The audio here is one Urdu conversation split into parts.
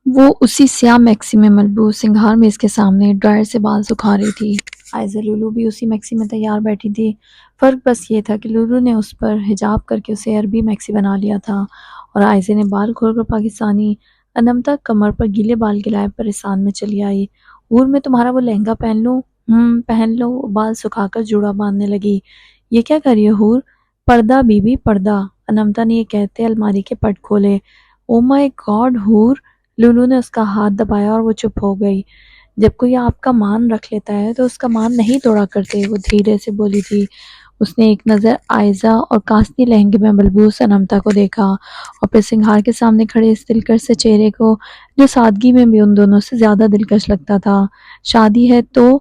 وہ اسی سیاہ میکسی میں ملبوس سنگھار میز کے سامنے ڈرائر سے بال سکھا رہی تھی۔ عائزہ لولو بھی اسی میکسی میں تیار بیٹھی تھی۔ فرق بس یہ تھا کہ لولو نے اس پر حجاب کر کے اسے عربی میکسی بنا لیا تھا اور عائزہ نے بال کھول کر پاکستانی۔ انمتا کمر پر گیلے بال گلائے پریشان میں چلی آئی۔ اور میں تمہارا وہ لہنگا پہن لوں؟ پہن لو۔ بال سکھا کر جوڑا باندھنے لگی۔ یہ کیا کر رہی ہو ہور؟ پردہ بی بی پردہ۔ انمتا نے یہ کہتے الماری کے پٹ کھولے۔ او مائی گاڈ ہور! لولو نے اس کا ہاتھ دبایا اور وہ چپ ہو گئی۔ جب کوئی آپ کا مان رکھ لیتا ہے تو اس کا مان نہیں توڑا کرتے، وہ دھیرے سے بولی تھی۔ اس نے ایک نظر عائزہ اور کاسنی لہنگے میں ملبوس انمتا کو دیکھا اور پھر سنگھار کے سامنے کھڑے اس دلکش سے چہرے کو جو سادگی میں بھی ان دونوں سے زیادہ دلکش لگتا تھا۔ شادی ہے تو؟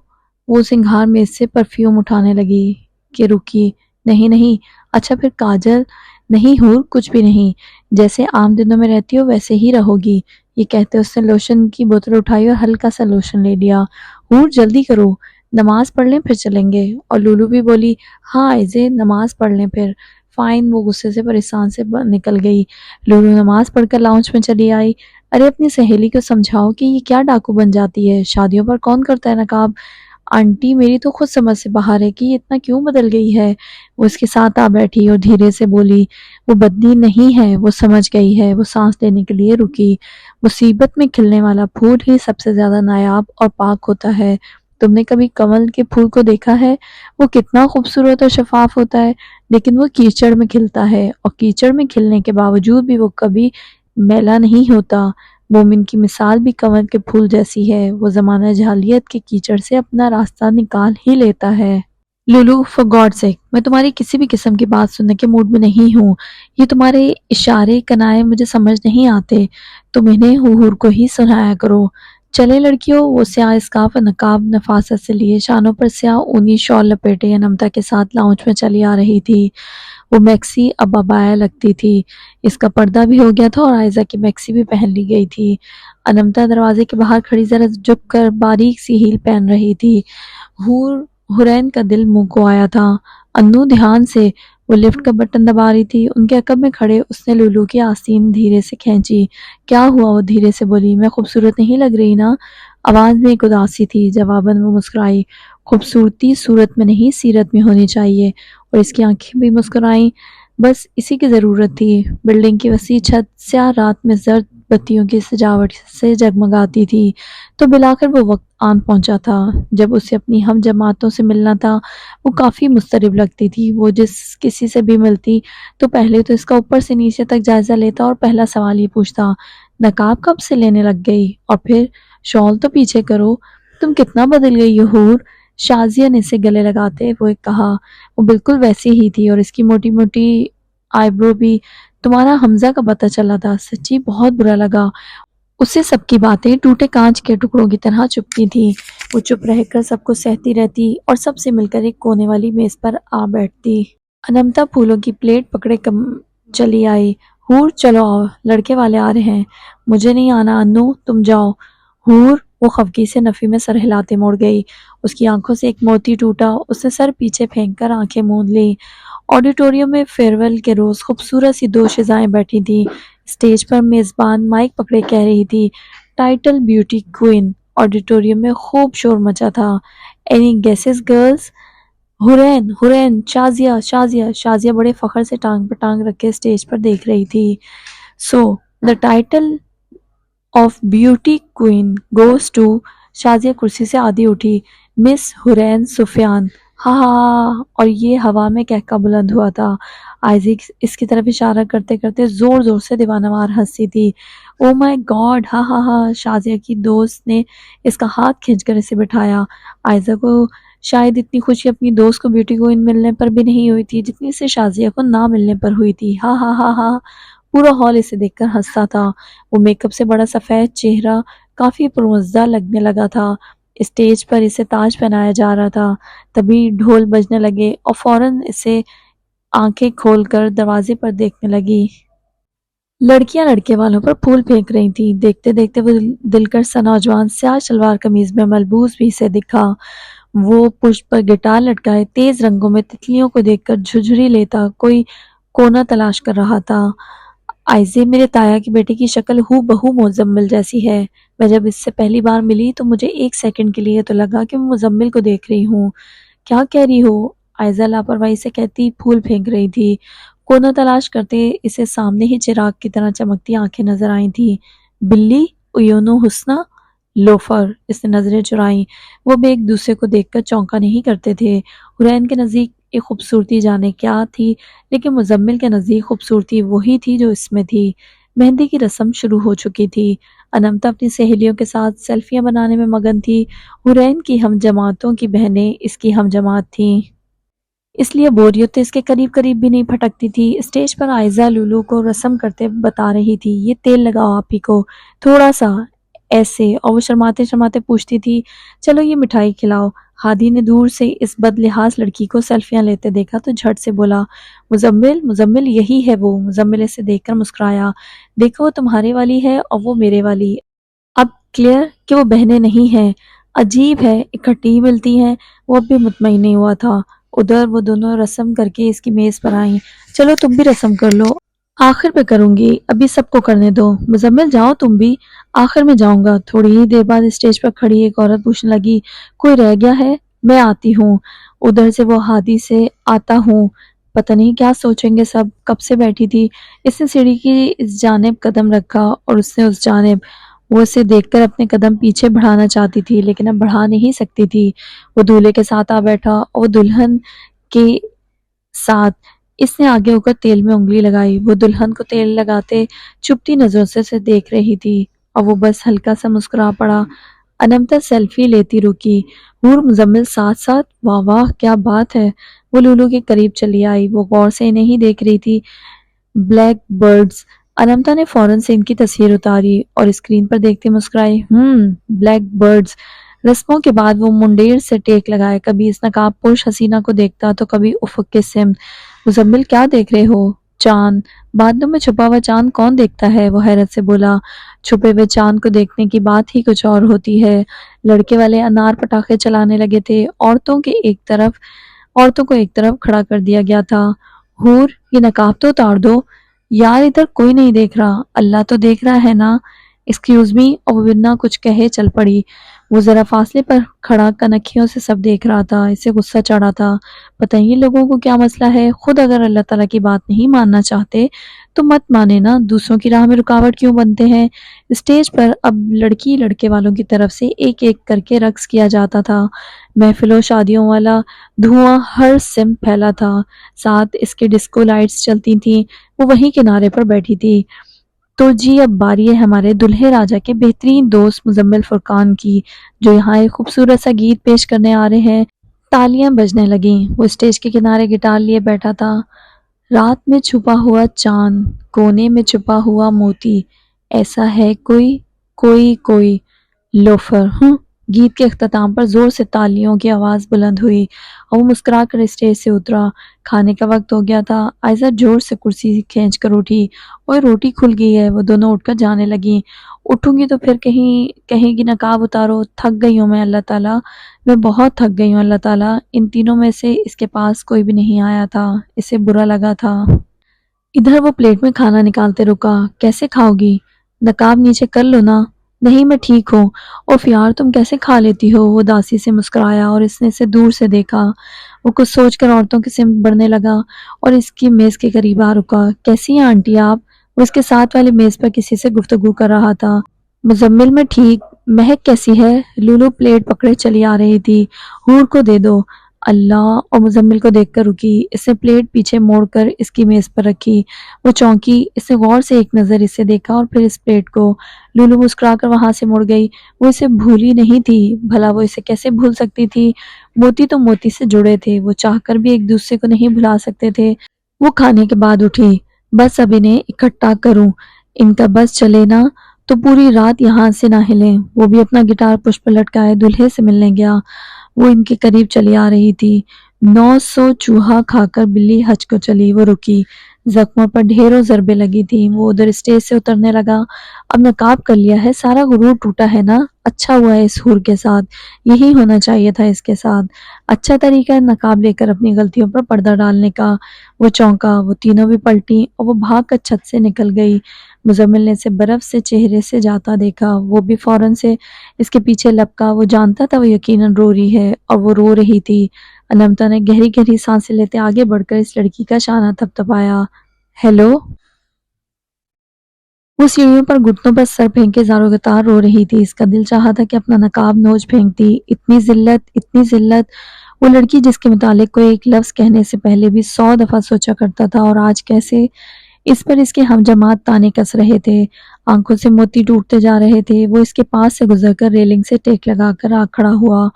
وہ سنگھار میں اس سے پرفیوم اٹھانے لگی کہ رکی۔ نہیں نہیں۔ اچھا پھر کاجل؟ نہیں ہور، کچھ بھی نہیں، جیسے عام دنوں میں رہتی ہو ویسے ہی رہو گی۔ یہ کہتے اس نے لوشن کی بوتل اٹھائی اور ہلکا سا لوشن لے لیا۔ ہور جلدی کرو، نماز پڑھ لیں پھر چلیں گے۔ اور لولو بھی بولی ہاں عائزے، نماز پڑھ لیں پھر۔ فائن۔ وہ غصے سے پریشان سے نکل گئی۔ لولو نماز پڑھ کر لاؤنج میں چلی آئی۔ ارے اپنی سہیلی کو سمجھاؤ کہ یہ کیا ڈاکو بن جاتی ہے، شادیوں پر کون کرتا ہے نقاب؟ آنٹی میری تو خود سمجھ سے باہر ہے کہ یہ اتنا کیوں بدل گئی ہے۔ وہ اس کے ساتھ آ بیٹھی اور دھیرے سے بولی وہ بدلی نہیں ہے، وہ سمجھ گئی ہے۔ وہ سانس لینے کے لیے رکی۔ مصیبت میں کھلنے والا پھول ہی سب سے زیادہ نایاب اور پاک ہوتا ہے۔ تم نے کبھی کمل کے پھول کو دیکھا ہے؟ وہ کتنا خوبصورت اور شفاف ہوتا ہے، لیکن وہ کیچڑ میں کھلتا ہے اور کیچڑ میں کھلنے کے باوجود بھی وہ کبھی میلا نہیں ہوتا۔ مومن کی مثال بھی کمل کے پھول جیسی ہے، وہ زمانہ جاہلیت کے کیچڑ سے اپنا راستہ نکال ہی لیتا ہے۔ لولو فار گاڈ سیک، میں تمہاری کسی بھی قسم کی بات سننے کے موڈ میں نہیں ہوں۔ یہ تمہارے اشارے کنائے مجھے سمجھ نہیں آتے، تم انہیں حور کو ہی سنایا کرو۔ چلے لڑکیوں۔ وہ سیاہ اسکارف اور نقاب نفاست سے لیے شانوں پر سیاہ اونی شال لپیٹے انمتا کے ساتھ لاؤنج میں چلی آ رہی تھی۔ وہ میکسی اب عبایا لگتی تھی، اس کا پردہ بھی ہو گیا تھا اور عائزہ کی میکسی بھی پہن لی گئی تھی۔ انمتا دروازے کے باہر کھڑی ذرا جھک کر باریک سی ہیل پہن رہی تھی۔ حورین کا دل منہ کو آیا تھا۔ انو دھیان سے۔ وہ لفٹ کا بٹن دبا رہی تھی۔ ان کے عقب میں کھڑے اس نے لولو کی آستین دھیرے سے کھینچی۔ کیا ہوا؟ وہ دھیرے سے بولی۔ میں خوبصورت نہیں لگ رہی نا؟ آواز میں ایک اداسی تھی۔ جواباً وہ مسکرائی۔ خوبصورتی صورت میں نہیں سیرت میں ہونی چاہیے۔ اور اس کی آنکھیں بھی مسکرائیں۔ بس اسی کی ضرورت تھی۔ بلڈنگ کی وسیع چھت سیاہ رات میں زرد بتیوں کی سجاوٹ سے جگمگاتی تھی۔ تو بلاخر وہ وقت آن پہنچا تھا جب اسے اپنی ہم جماعتوں سے ملنا تھا۔ وہ کافی مضطرب لگتی تھی۔ وہ جس کسی سے بھی ملتی تو پہلے تو اس کا اوپر سے نیچے تک جائزہ لیتا اور پہلا سوال یہ پوچھتا نقاب کب سے لینے لگ گئی؟ اور پھر شال تو پیچھے کرو، تم کتنا بدل گئی ہو حور۔ شازیہ نے اسے گلے لگاتے ہوئے کہا۔ وہ بالکل ویسی ہی تھی اور اس کی موٹی موٹی آئی برو بھی۔ تمہارا حمزہ کا پتہ چلا تھا، سچی بہت برا لگا۔ اسے سب کی باتیں ٹوٹے کانچ کے ٹکڑوں کی طرح چبھتی تھیں۔ وہ چپ رہ کر سب کو سہتی رہتی اور سب سے مل کر ایک کونے والی میز پر آ بیٹھتی۔ انمتا پھولوں کی پلیٹ پکڑے چلی آئی۔ حور چلو آؤ، لڑکے والے آ رہے ہیں۔ مجھے نہیں آنا انو، تم جاؤ۔ حور! وہ خفگی سے نفی میں سر ہلاتے مڑ گئی۔ اس کی آنکھوں سے ایک موتی ٹوٹا۔ اس نے سر پیچھے پھینک کر آنکھیں موند لیں۔ آڈیٹوریم میں فیئرویل کے روز خوبصورت سی دو شیزائیں بیٹھی تھیں۔ اسٹیج پر میزبان مائک پکڑے کہہ رہی تھی ٹائٹل بیوٹی کوئن۔ آڈیٹوریم میں خوب شور مچا تھا۔ Any guesses girls? Hoorain, Hoorain, Shazia, Shazia. Shazia بڑے فخر سے ٹانگ پر ٹانگ رکھے اسٹیج پر دیکھ رہی تھی۔ So the title of beauty queen goes to, Shazia کرسی سے آدھی اٹھی، مس حورین سفیان۔ ہاں ہاں ہاں۔ اور یہ ہوا میں کہکا بلند ہوا تھا۔ آئزی اس کی طرف اشارہ کرتے کرتے زور زور سے دیوانہ وار ہنسی تھی۔ او مائی گاڈ، ہاں ہاں ہاں۔ شازیہ کی دوست نے اس کا ہاتھ کھینچ کر اسے بٹھایا۔ آئزہ کو شاید اتنی خوشی اپنی دوست کو بیوٹی کوئن ملنے پر بھی نہیں ہوئی تھی جتنی سے شازیہ کو نہ ملنے پر ہوئی تھی۔ ہاں ہاں ہاں ہاں۔ پورا ہال اسے دیکھ کر ہنستا تھا۔ وہ میک اپ سے بڑا سفید چہرہ کافی پرمزہ لگنے لگا تھا۔ اسٹیج پر اسے تاج پہنایا جا رہا تھا۔ تبھی ڈھول بجنے لگے اور فوراً اسے آنکھیں کھول کر دروازے پر دیکھنے لگی۔ لڑکیاں لڑکے والوں پر پھول پھینک رہی تھیں۔ دیکھتے دیکھتے وہ دلکش سا نوجوان سیاہ شلوار قمیض میں ملبوس بھی اسے دکھا۔ وہ پشت پر گٹار لٹکائے تیز رنگوں میں تتلیوں کو دیکھ کر جھرجھری لیتا کوئی کونا تلاش کر رہا تھا۔ آئزے میرے تایا کی بیٹے کی شکل ہو بہو مزمل جیسی ہے. میں جب اس سے پہلی بار ملی تو مجھے ایک سیکنڈ کے لیے تو لگا کہ میں مزمل کو دیکھ رہی ہوں. کیا کہہ رہی ہو؟ آئزہ لاپرواہی سے کہتی پھول پھینک رہی تھی. کونا تلاش کرتے اسے سامنے ہی چراغ کی طرح چمکتی آنکھیں نظر آئی تھیں. بلی عیونو حسنا لوفر. اس نے نظریں چرائیں. وہ بھی ایک دوسرے کو دیکھ کر چونکا نہیں کرتے تھے. حرین کے نزدیک ایک خوبصورتی جانے کیا تھی، لیکن مزمل کے نزدیک خوبصورتی وہی تھی جو اس میں تھی. مہندی کی رسم شروع ہو چکی تھی. انمتا اپنی سہیلیوں کے ساتھ سیلفیاں بنانے میں مگن تھی. حرین کی ہم جماعتوں کی بہنیں اس کی ہم جماعت تھیں، اس لیے بوریت اس کے قریب قریب بھی نہیں پھٹکتی تھی. اسٹیج پر عائزہ لولو کو رسم کرتے بتا رہی تھی، یہ تیل لگاؤ آپ ہی کو تھوڑا سا، ایسے، اور وہ شرماتے شرماتے پوچھتی تھی چلو یہ مٹھائی کھلاؤ. ہادی نے دور سے اس بد لحاظ لڑکی کو سیلفیاں لیتے دیکھا تو جھٹ سے بولا مزمل مزمل یہی ہے وہ. مزمل اسے دیکھ کر مسکرایا. دیکھو وہ تمہارے والی ہے اور وہ میرے والی. اب کلیئر کہ وہ بہنیں نہیں ہیں. عجیب ہے اکٹھی ملتی ہیں. وہ اب بھی مطمئن نہیں ہوا تھا. ادھر وہ دونوں رسم کر کے اس کی میز پر آئیں. چلو تم بھی رسم کر لو. آخر پہ کروں گی، ابھی سب کو کرنے دو. مزمل جاؤ تم بھی. آخر میں جاؤں گا. تھوڑی ہی دیر بعد اسٹیج پر کھڑی ایک عورت پوچھنے لگی کوئی رہ گیا ہے؟ میں آتی ہوں. ادھر سے وہ ہادی سے آتا ہوں. پتہ نہیں کیا سوچیں گے سب. کب سے بیٹھی تھی. اس نے سیڑھی کی اس جانب قدم رکھا اور اس نے اس جانب. وہ اسے دیکھ کر اپنے قدم پیچھے بڑھانا چاہتی تھی لیکن اب بڑھا نہیں سکتی تھی. وہ دولہے کے ساتھ آ بیٹھا اور وہ دلہن کے ساتھ. اس نے آگے ہو کر تیل میں انگلی لگائی. وہ دلہن کو تیل لگاتے چپتی نظروں سے اسے دیکھ رہی تھی اور وہ بس ہلکا سا مسکرا پڑا. انمتا سیلفی لیتی رکی. حور مزمل ساتھ ساتھ. واہ واہ کیا بات ہے. وہ لولو کے قریب چلی آئی. وہ غور سے انہیں ہی دیکھ رہی تھی. Black birds. انمتا نے فوراً سے ان کی تصویر اتاری اور اسکرین پر دیکھتے مسکرائی. Black birds. رسموں کے بعد وہ منڈیر سے ٹیک لگائے. کبھی اس نقاب پوش حسینہ کو دیکھتا تو کبھی افق کے سمت. مزمل کیا دیکھ رہے ہو؟ چاند. بادلوں میں چھپا ہوا چاند کون دیکھتا ہے؟ وہ حیرت سے بولا. چھپے ہوئے چاند کو دیکھنے کی بات ہی کچھ اور ہوتی ہے. لڑکے والے انار پٹاخے چلانے لگے تھے. عورتوں کو ایک طرف کھڑا کر دیا گیا تھا. حور یہ نقاب تو اتار دو. یار ادھر کوئی نہیں دیکھ رہا. اللہ تو دیکھ رہا ہے نا. Excuse me. اور وہ بنا کچھ کہے چل پڑی. وہ ذرا فاصلے پر کھڑا کنکھیوں سے سب دیکھ رہا تھا. اسے غصہ چڑھا تھا. پتہ نہیں لوگوں کو کیا مسئلہ ہے. خود اگر اللہ تعالیٰ کی بات نہیں ماننا چاہتے تو مت مانے نا. دوسروں کی راہ میں رکاوٹ کیوں بنتے ہیں؟ اسٹیج پر اب لڑکی لڑکے والوں کی طرف سے ایک ایک کر کے رقص کیا جاتا تھا. محفلوں شادیوں والا دھواں ہر سمت پھیلا تھا. ساتھ اس کے ڈسکو لائٹس چلتی تھیں. وہ وہیں کنارے پر بیٹھی تھی. تو جی اب باری ہے ہمارے دلہے راجا کے بہترین دوست مزمل فرقان کی، جو یہاں ایک خوبصورت سا گیت پیش کرنے آ رہے ہیں. تالیاں بجنے لگیں. وہ اسٹیج کے کنارے گٹار لیے بیٹھا تھا. رات میں چھپا ہوا چاند، کونے میں چھپا ہوا موتی، ایسا ہے کوئی کوئی لوفر. گیت کے اختتام پر زور سے تالیوں کی آواز بلند ہوئی اور وہ مسکرا کر اسٹیج سے اترا. کھانے کا وقت ہو گیا تھا. عائزہ زور سے کرسی کھینچ کر اٹھی. اور روٹی کھل گئی ہے. وہ دونوں اٹھ کر جانے لگیں. اٹھوں گی تو پھر کہیں گی نقاب اتارو. تھک گئی ہوں میں اللہ تعالیٰ. میں بہت تھک گئی ہوں اللہ تعالیٰ. ان تینوں میں سے اس کے پاس کوئی بھی نہیں آیا تھا. اسے برا لگا تھا. ادھر وہ پلیٹ میں کھانا نکالتے رکا. کیسے کھاؤ گی؟ نقاب نیچے کر لو نا. نہیں میں ٹھیک ہوں. اوف یار تم کیسے کھا لیتی ہو؟ وہ اداسی سے مسکرایا اور اس نے اسے دور سے دیکھا. وہ کچھ سوچ کر عورتوں کی سمت بڑھنے لگا اور اس کی میز کے قریب آ رکا. کیسی ہیں آنٹی آپ؟ وہ اس کے ساتھ والی میز پر کسی سے گفتگو کر رہا تھا. مزمل میں ٹھیک. مہک کیسی ہے؟ لولو پلیٹ پکڑے چلی آ رہی تھی. حور کو دے دو. اللہ. اور مزمل کو دیکھ کر رکی. اس نے پلیٹ پیچھے موڑ کر اس کی میز پر رکھی. وہ چونکی. اس نے غور سے ایک نظر اسے دیکھا اور پھر اس پلیٹ کو. لولو مسکرا کر وہاں سے مڑ گئی. وہ اسے بھولی نہیں تھی. بھلا وہ اسے کیسے بھول سکتی تھی؟ موتی تو موتی سے جڑے تھے. وہ چاہ کر بھی ایک دوسرے کو نہیں بھلا سکتے تھے. وہ کھانے کے بعد اٹھی. بس اب انہیں اکٹھا کروں. ان کا بس چلے نا تو پوری رات یہاں سے نہ ہلیں. وہ بھی اپنا گٹار پشپ لٹکائے دلہے سے ملنے گیا. وہ ان کے قریب چلی آ رہی تھی. 900 چوہا کھا کر بلی حج کو چلی. وہ رکی. زخموں پر ڈھیروں ضربیں لگی تھیں. وہ ادھر اسٹیج سے اترنے لگا. اب نقاب کر لیا ہے. سارا غرور ٹوٹا ہے نا. اچھا ہوا ہے اس حور کے ساتھ، یہی ہونا چاہیے تھا اس کے ساتھ۔ اچھا طریقہ ہے نقاب لے کر اپنی غلطیوں پر پردہ ڈالنے کا۔ وہ چونکا، وہ تینوں بھی پلٹی اور وہ بھاگ کر چھت سے نکل گئی۔ مزمل نے اسے برف سے چہرے سے جاتا دیکھا، وہ بھی فوراً سے اس کے پیچھے لپکا۔ وہ جانتا تھا وہ یقیناً رو رہی ہے اور وہ رو رہی تھی۔ انمتا نے گہری گہری سانسیں لیتے آگے بڑھ کر اس لڑکی کا شانہ تھپتھپایا۔ ہیلو۔ وہ سیڑھیوں پر گھٹنوں پر سر پھینکے زاروں قطار رو رہی تھی۔ اس کا دل چاہا تھا کہ اپنا نقاب نوچ پھینکتی۔ اتنی ذلت، اتنی ذلت! وہ لڑکی جس کے متعلق کوئی ایک لفظ کہنے سے پہلے بھی 100 دفعہ سوچا کرتا تھا، اور آج کیسے اس پر اس کے ہم جماعت تانے کس رہے تھے، آنکھوں سے موتی ٹوٹتے جا رہے تھے۔ وہ اس کے پاس سے گزر کر ریلنگ سے ٹیک لگا کر آ کھڑا ہوا۔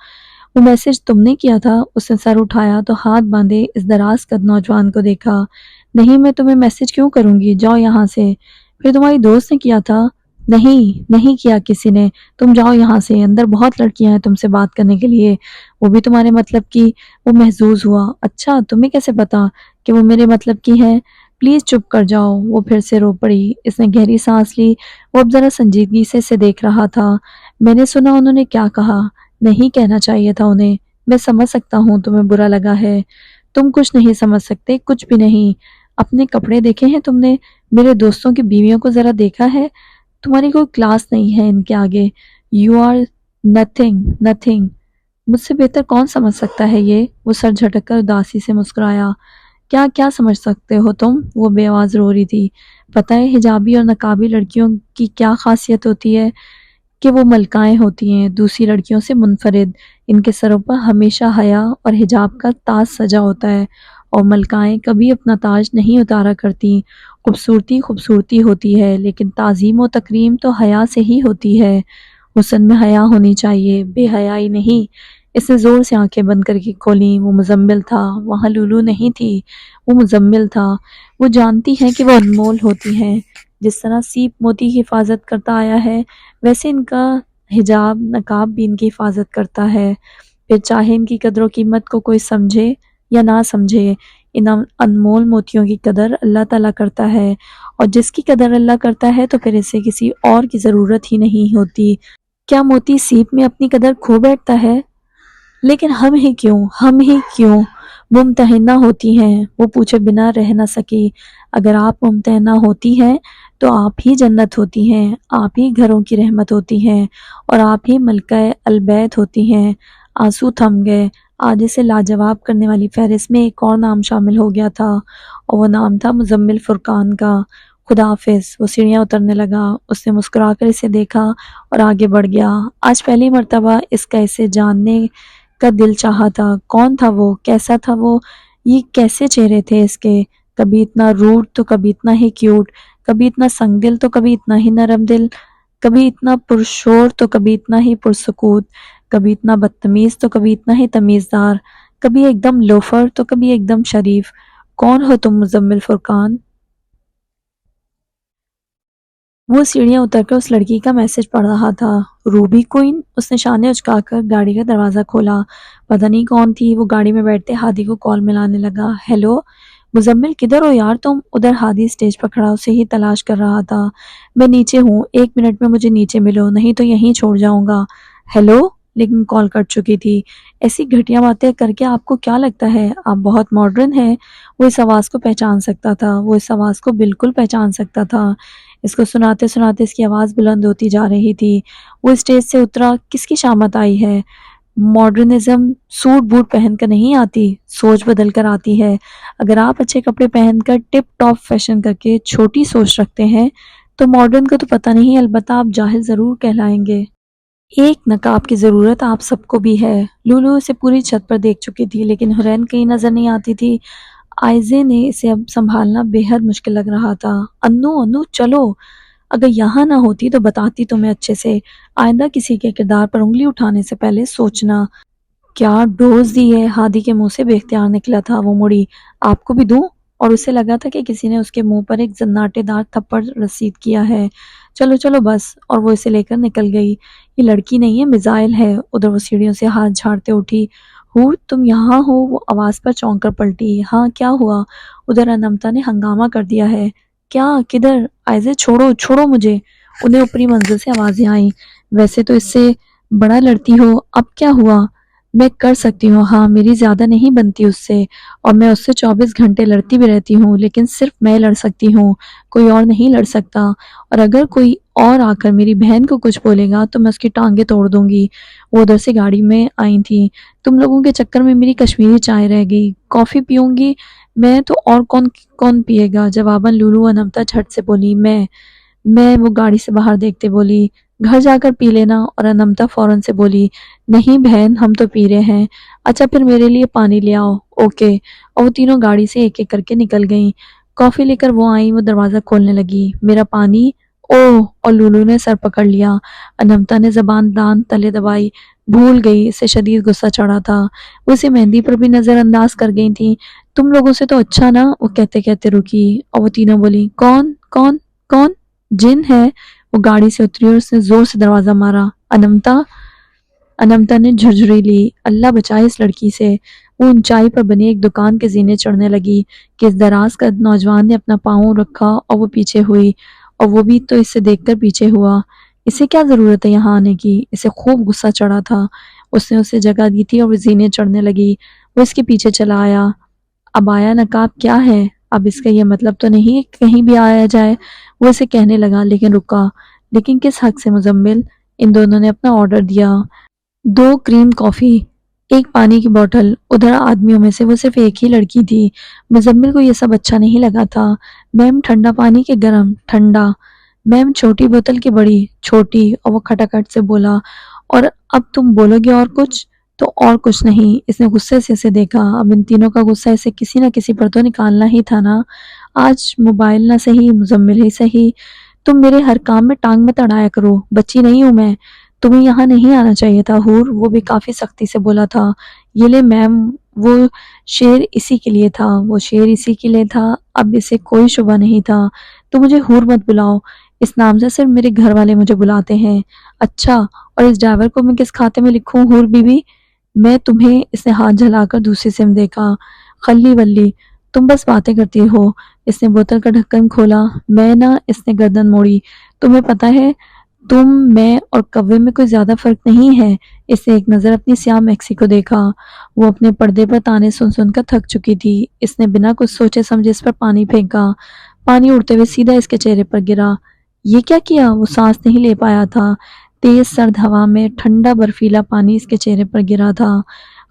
وہ میسج تم نے کیا تھا؟ اس نے سر اٹھایا تو ہاتھ باندھے اس دراز قد نوجوان کو دیکھا۔ نہیں، میں تمہیں میسج کیوں کروں گی، جاؤ یہاں سے۔ پھر تمہاری دوست نے کیا تھا؟ نہیں کیا کسی نے، تم جاؤ یہاں سے، اندر بہت لڑکیاں ہیں تم سے بات کرنے کے لیے، وہ بھی تمہارے مطلب کی۔ وہ محظوظ ہوا۔ اچھا، تمہیں کیسے پتا کہ وہ میرے مطلب کی ہے؟ پلیز چپ کر جاؤ۔ وہ پھر سے رو پڑی۔ اس نے گہری سانس لی۔ وہ اب ذرا سنجیدگی سے اسے دیکھ رہا تھا۔ میں نے سنا انہوں نے کیا کہا۔ نہیں کہنا چاہیے تھا انہیں۔ میں سمجھ سکتا ہوں تمہیں برا لگا ہے۔ تم کچھ نہیں سمجھ سکتے، کچھ بھی نہیں۔ اپنے کپڑے دیکھے ہیں تم نے؟ میرے دوستوں کی بیویوں کو ذرا دیکھا ہے؟ تمہاری کوئی کلاس نہیں ہے ان کے آگے۔ You are nothing, nothing. مجھ سے بہتر کون سمجھ سکتا ہے یہ؟ وہ سر جھٹک کر اداسی سے مسکرایا۔ کیا سمجھ سکتے ہو تم؟ وہ بے آواز رو رہی تھی۔ پتہ ہے حجابی اور نقابی لڑکیوں کی کیا خاصیت ہوتی ہے؟ کہ وہ ملکائیں ہوتی ہیں، دوسری لڑکیوں سے منفرد۔ ان کے سروں پر ہمیشہ حیا اور حجاب کا تاج سجا ہوتا ہے، اور ملکائیں کبھی اپنا تاج نہیں اتارا کرتی۔ خوبصورتی خوبصورتی ہوتی ہے، لیکن تعظیم و تکریم تو حیا سے ہی ہوتی ہے۔ حسن میں حیا ہونی چاہیے، بے حیائی نہیں۔ اس نے زور سے آنکھیں بند کر کے کھولیں۔ وہ مزمل تھا، وہاں لولو نہیں تھی، وہ مزمل تھا۔ وہ جانتی ہے کہ وہ انمول ہوتی ہیں، جس طرح سیپ موتی کی حفاظت کرتا آیا ہے، ویسے ان کا حجاب نقاب بھی ان کی حفاظت کرتا ہے۔ پھر چاہے ان کی قدر و قیمت کو کوئی سمجھے یا نہ سمجھے، ان انمول موتیوں کی قدر اللہ تعالیٰ کرتا ہے، اور جس کی قدر اللہ کرتا ہے تو پھر اسے کسی اور کی ضرورت ہی نہیں ہوتی۔ کیا موتی سیپ میں اپنی قدر کھو بیٹھتا ہے؟ لیکن ہم ہی کیوں ممتحنہ ہوتی ہیں؟ وہ پوچھے بنا رہ نہ سکی۔ اگر آپ ممتحنہ ہوتی ہیں تو آپ ہی جنت ہوتی ہیں، آپ ہی گھروں کی رحمت ہوتی ہیں، اور آپ ہی ملکہ البیت ہوتی ہیں۔ آنسو تھم گئے۔ آج اسے لاجواب کرنے والی فہرست میں ایک اور نام شامل ہو گیا تھا، اور وہ نام تھا مزمل فرقان کا۔ خدا حافظ۔ وہ سیڑھیاں اترنے لگا۔ اس نے مسکرا کر اسے دیکھا اور آگے بڑھ گیا۔ آج پہلی مرتبہ اس کا اسے جاننے کا دل چاہا تھا۔ کون تھا وہ؟ کیسا تھا وہ؟ یہ کیسے چہرے تھے اس کے؟ کبھی اتنا روڈ تو کبھی اتنا ہی کیوٹ، کبھی اتنا سنگ دل تو کبھی اتنا ہی نرم دل، کبھی اتنا پرشور تو کبھی اتنا ہی پرسکوت، کبھی اتنا بدتمیز تو کبھی اتنا ہی تمیزدار، کبھی ایک دم لوفر تو کبھی ایک دم شریف۔ کون ہو تم مزمل فرقان؟ وہ سیڑھیاں اتر کر اس لڑکی کا میسج پڑھ رہا تھا۔ روبی کوئن؟ اس نے شانے اچکا کر گاڑی کا دروازہ کھولا۔ پتہ نہیں کون تھی۔ وہ گاڑی میں بیٹھتے ہادی کو کال ملانے لگا۔ ہیلو مزمل، کدھر ہو یار تم؟ ادھر ہادی اسٹیج پر کھڑا اسے ہی تلاش کر رہا تھا۔ میں نیچے ہوں، 1 منٹ میں مجھے نیچے ملو، نہیں تو یہیں چھوڑ جاؤں گا۔ ہیلو، لیکن کال کٹ چکی تھی۔ ایسی گھٹیا باتیں کر کے آپ کو کیا لگتا ہے آپ بہت ماڈرن ہیں؟ وہ اس آواز کو پہچان سکتا تھا، وہ اس آواز کو بالکل پہچان سکتا تھا۔ اس کو سناتے سناتے اس کی آواز بلند ہوتی جا رہی تھی۔ وہ اسٹیج سے اترا۔ کس کی شامت آئی ہے؟ ماڈرنزم سوٹ بوٹ پہن کر نہیں آتی، سوچ بدل کر آتی ہے۔ اگر آپ اچھے کپڑے پہن کر ٹپ ٹاپ فیشن کر کے چھوٹی سوچ رکھتے ہیں تو ماڈرن کا تو پتہ نہیں، البتہ آپ جاہل ضرور کہلائیں گے۔ ایک نقاب کی ضرورت آپ سب کو بھی ہے۔ لولو اسے پوری چھت پر دیکھ چکی تھی، لیکن حرین کہیں نظر نہیں آتی تھی۔ آئزے نے اسے اب سنبھالنا بے حد مشکل لگ رہا تھا۔ انو چلو، اگر یہاں نہ ہوتی تو بتاتی تمہیں اچھے سے۔ آئندہ کسی کے کردار پر انگلی اٹھانے سے پہلے سوچنا۔ کیا ڈوز دی ہے؟ ہادی کے منہ سے بے اختیار نکلا تھا۔ وہ مڑی۔ آپ کو بھی دوں؟ اور اسے لگا تھا کہ کسی نے اس کے منہ پر ایک زناٹے دار تھپڑ رسید کیا ہے۔ چلو چلو بس، اور وہ اسے لے کر نکل گئی۔ یہ لڑکی نہیں ہے، میزائل ہے۔ ادھر وہ سیڑھیوں سے ہاتھ جھاڑتے اٹھی۔ ہور تم یہاں ہو؟ وہ آواز پر چونک کر پلٹی۔ ہاں کیا ہوا؟ ادھر انمتا نے ہنگامہ کر دیا ہے۔ کیا؟ کدھر؟ آئزے چھوڑو چھوڑو مجھے۔ انہیں اوپری منزل سے آوازیں آئیں، ویسے تو اس سے بڑا لڑتی ہو، اب کیا ہوا؟ میں کر سکتی ہوں، ہاں میری زیادہ نہیں بنتی اس سے، اور میں اس سے 24 گھنٹے لڑتی بھی رہتی ہوں، لیکن صرف میں لڑ سکتی ہوں، کوئی اور نہیں لڑ سکتا، اور اگر کوئی اور آ کر میری بہن کو کچھ بولے گا تو میں اس کی ٹانگیں توڑ دوں گی۔ وہ ادھر سے گاڑی میں آئی تھیں، تم لوگوں کے چکر میں میری کشمیری چائے رہ گئی، کافی پیوں گی میں تو، اور کون پیے گا؟ جواباً لولو انمتا جھٹ سے بولی، میں وہ گاڑی سے باہر دیکھتے بولی، گھر جا کر پی لینا، اور انمتا فوراً سے بولی، نہیں بہن ہم تو پی رہے ہیں، اچھا پھر میرے لیے پانی لے آؤ، اوکے، اور وہ تینوں گاڑی سے ایک ایک کر کے نکل گئیں۔ کافی لے کر وہ آئیں، وہ دروازہ کھولنے لگی، میرا پانی، اوہ، اور لولو نے سر پکڑ لیا۔ انمتا نے زبان دان تلے دبائی، بھول گئی، اسے شدید غصہ چڑھا تھا، وہ اسے مہندی پر بھی نظر انداز کر گئی تھی۔ تم لوگوں سے تو اچھا نا، وہ کہتے کہتے رکی، اور وہ تینوں بولی، کون کون کون؟ جن ہے۔ وہ گاڑی سے اتری اور اس نے زور سے دروازہ مارا۔ انمتا نے جھرجھری لی، اللہ بچائے اس لڑکی سے۔ وہ اونچائی پر بنی ایک دکان کے زینے چڑھنے لگی کہ اس دراز قد نوجوان نے اپنا پاؤں رکھا اور وہ پیچھے ہوئی، اور وہ بھی تو اسے دیکھ کر پیچھے ہوا۔ اسے کیا ضرورت ہے یہاں آنے کی؟ اسے خوب غصہ چڑھا تھا۔ اس نے اسے جگہ دی تھی اور وہ زینے چڑھنے لگی۔ وہ اس کے پیچھے چلا آیا۔ اب آیا نقاب کیا ہے؟ اب اس کا یہ مطلب تو نہیں کہ کہیں بھی آیا جائے، وہ اسے کہنے لگا، لیکن رکا۔ لیکن کس حق سے مزمل؟ ان دونوں نے اپنا آرڈر دیا، 2 کریم کافی، 1 پانی کی بوتل۔ ادھر آدمیوں میں سے وہ صرف ایک ہی لڑکی تھی۔ مزمل کو یہ سب اچھا نہیں لگا تھا۔ میم ٹھنڈا پانی کے گرم؟ ٹھنڈا۔ میم چھوٹی بوتل کی بڑی؟ چھوٹی، اور وہ کھٹاکھٹ سے بولا، اور اب تم بولو گے اور کچھ؟ تو اور کچھ نہیں۔ اس نے غصے سے اسے دیکھا، اب ان تینوں کا غصہ اسے کسی نہ کسی پر تو نکالنا ہی تھا نا۔ آج موبائل نہ صحیح، مزمل ہی صحیح، تم میرے ہر کام میں ٹانگ مت اڑایا کرو، بچی نہیں ہوں میں، تمہیں یہاں نہیں آنا چاہیے تھا حور، وہ بھی کافی سختی سے بولا تھا۔ یہ لے میم، وہ شیر اسی کے لیے تھا، وہ شیر اسی کے لیے تھا، اب اسے کوئی شبہ نہیں تھا۔ تو مجھے حور مت بلاؤ، اس نام سے صرف میرے گھر والے مجھے بلاتے ہیں۔ اچھا، اور اس ڈرائیور کو میں کس کھاتے میں لکھوں حور بی بی؟ میں تمہیں، اس نے ہاتھ جھلا کر دوسری سم دیکھا، خلی ولی، تم بس باتیں کرتی ہو۔ اس نے بوتل کا ڈھکن کھولا، میں نہ، اس نے گردن موڑی، تمہیں پتہ ہے تم، میں اور کوے میں کوئی زیادہ فرق نہیں ہے۔ اس نے ایک نظر اپنی سیاہ میکسی کو دیکھا، وہ اپنے پردے پر تانے سن سن کر تھک چکی تھی۔ اس نے بنا کچھ سوچے سمجھے اس پر پانی پھینکا، پانی اڑتے ہوئے سیدھا اس کے چہرے پر گرا۔ یہ کیا کیا؟ وہ سانس نہیں لے پایا تھا، تیز سرد ہوا میں ٹھنڈا برفیلا پانی اس کے چہرے پر گرا تھا۔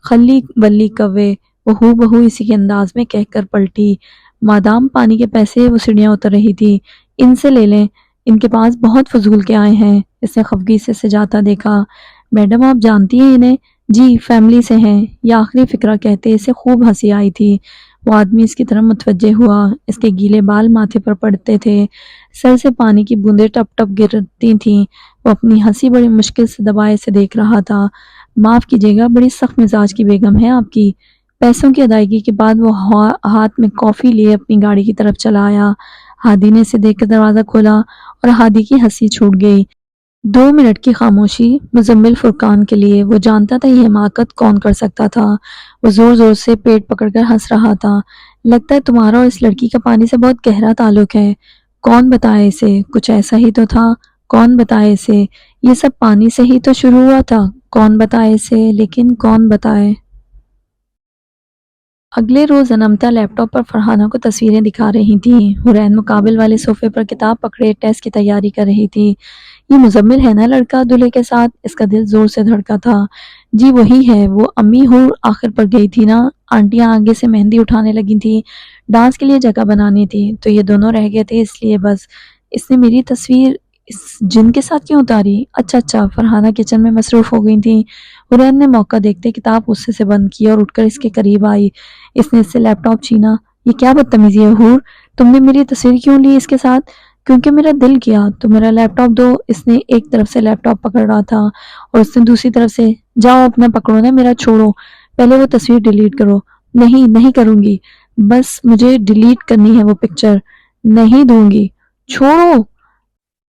خلی ولی کوے، وہ ہو بہو اسی کے انداز میں کہہ کر پلٹی۔ مادام پانی کے پیسے، وہ سیڑھیاں اتر رہی تھی، ان سے لے لیں، ان کے پاس بہت فضول کے آئے ہیں۔ اس نے خفگی سے اسے جاتا دیکھا، میڈم آپ جانتی ہیں انہیں؟ جی، فیملی سے ہیں، یہ آخری فقرہ کہتے اسے خوب ہنسی آئی تھی۔ وہ آدمی اس کی طرف متوجہ ہوا، اس کے گیلے بال ماتھے پر پڑتے تھے، سر سے پانی کی بوندیں ٹپ ٹپ گرتی تھیں۔ وہ اپنی ہنسی بڑی مشکل سے دبائے اسے دیکھ رہا تھا۔ معاف کیجیے گا، بڑی سخت مزاج کی بیگم ہے آپ کی۔ پیسوں کی ادائیگی کے بعد وہ ہاتھ میں کافی لیے اپنی گاڑی کی طرف چلا آیا۔ ہادی نے اسے دیکھ کر دروازہ کھولا اور ہادی کی ہنسی چھوٹ گئی۔ 2 منٹ کی خاموشی مزمل فرقان کے لیے، وہ جانتا تھا یہ حماقت کون کر سکتا تھا۔ وہ زور زور سے پیٹ پکڑ کر ہنس رہا تھا۔ لگتا ہے تمہارا اور اس لڑکی کا پانی سے بہت گہرا تعلق ہے، کون بتائے اسے؟ کچھ ایسا ہی تو تھا، کون بتائے اسے؟ یہ سب پانی سے ہی تو شروع ہوا تھا، کون بتائے اسے؟ لیکن کون بتائے؟ اگلے روز انمتا لیپ ٹاپ پر فرحانہ کو تصویریں دکھا رہی تھی، حورین مقابل والے صوفے پر کتاب پکڑے ٹیسٹ کی تیاری کر رہی تھی۔ یہ مزمل ہے نا لڑکا دلہے کے ساتھ؟ اس کا دل زور سے دھڑکا تھا۔ جی وہی ہے، وہ امی حور آخر پر گئی تھی نا، آنٹیاں آگے سے مہندی اٹھانے لگی تھی، ڈانس کے لیے جگہ بنانی تھی، تو یہ دونوں رہ گئے تھے، اس لیے بس اس نے میری تصویر اس جن کے ساتھ کیوں اتاری؟ اچھا اچھا، فرحانہ کچن میں مصروف ہو گئی تھیں۔ حورین نے موقع دیکھتے کتاب غصے سے بند کی اور اٹھ کر اس کے قریب آئی۔ اس نے اس سے لیپ ٹاپ چھینا۔ یہ کیا بدتمیزی ہے حور، تم نے میری تصویر کیوں لی اس کے ساتھ؟ کیونکہ میرا دل کیا، تو میرا لیپ ٹاپ دو۔ اس نے ایک طرف سے لیپ ٹاپ پکڑ رہا تھا اور اس نے دوسری طرف سے، جاؤ اپنا پکڑو نا، میرا چھوڑو، پہلے وہ تصویر ڈیلیٹ کرو۔ نہیں نہیں کروں گی، بس مجھے ڈیلیٹ کرنی ہے وہ پکچر، نہیں دوں گی، چھوڑو۔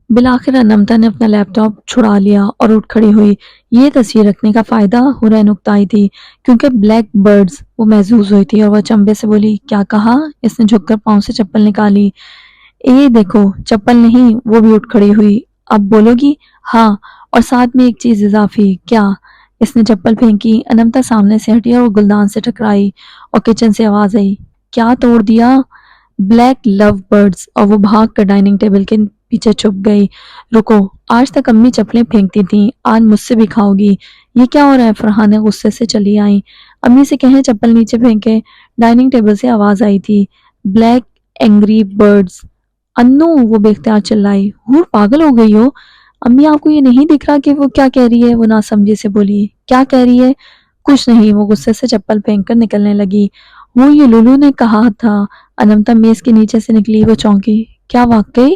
بالآخر انمتا نے اپنا لیپ ٹاپ چھڑا لیا اور اٹھ کھڑی ہوئی۔ یہ تصویر رکھنے کا فائدہ، حورین اکتائی تھی، کیونکہ بلیک برڈز، وہ محظوظ ہوئی تھی اور وہ چمبے سے بولی، کیا کہا؟ اس نے جھک کر پاؤں سے چپل نکالی۔ اے دیکھو، چپل نہیں، وہ بھی اٹھ کھڑی ہوئی۔ اب بولو گی؟ ہاں، اور ساتھ میں ایک چیز اضافی۔ کیا؟ اس نے چپل پھینکی، انمتا سامنے سے ہٹی اور وہ گلدان سے ٹکرائی اور کچن سے آواز آئی، کیا توڑ دیا؟ بلیک لو برڈز، اور وہ بھاگ کر ڈائننگ ٹیبل کے پیچھے چھپ گئی۔ رکو، آج تک امی چپلیں پھینکتی تھیں، آج مجھ سے بھی کھاؤ گی؟ یہ کیا ہو رہا ہے؟ فرحانہ غصے سے چلی آئیں۔ امی سے کہیں چپل نیچے پھینکے۔ ڈائننگ ٹیبل سے آواز آئی تھی، بلیک اینگری برڈز۔ انو، وہ بے اختیار چلائی، ہور پاگل ہو گئی ہو؟ امی آپ کو یہ نہیں دکھ رہا کہ وہ کیا کہہ رہی ہے؟ وہ ناسمجھی سے بولی۔ کیا کہہ رہی ہے؟ کچھ نہیں، وہ غصے سے چپل پھینک کر نکلنے لگی۔ وہ یہ لولو نے کہا تھا۔ انمتا میز کے نیچے سے نکلی، وہ چونکی۔ کیا واقعی؟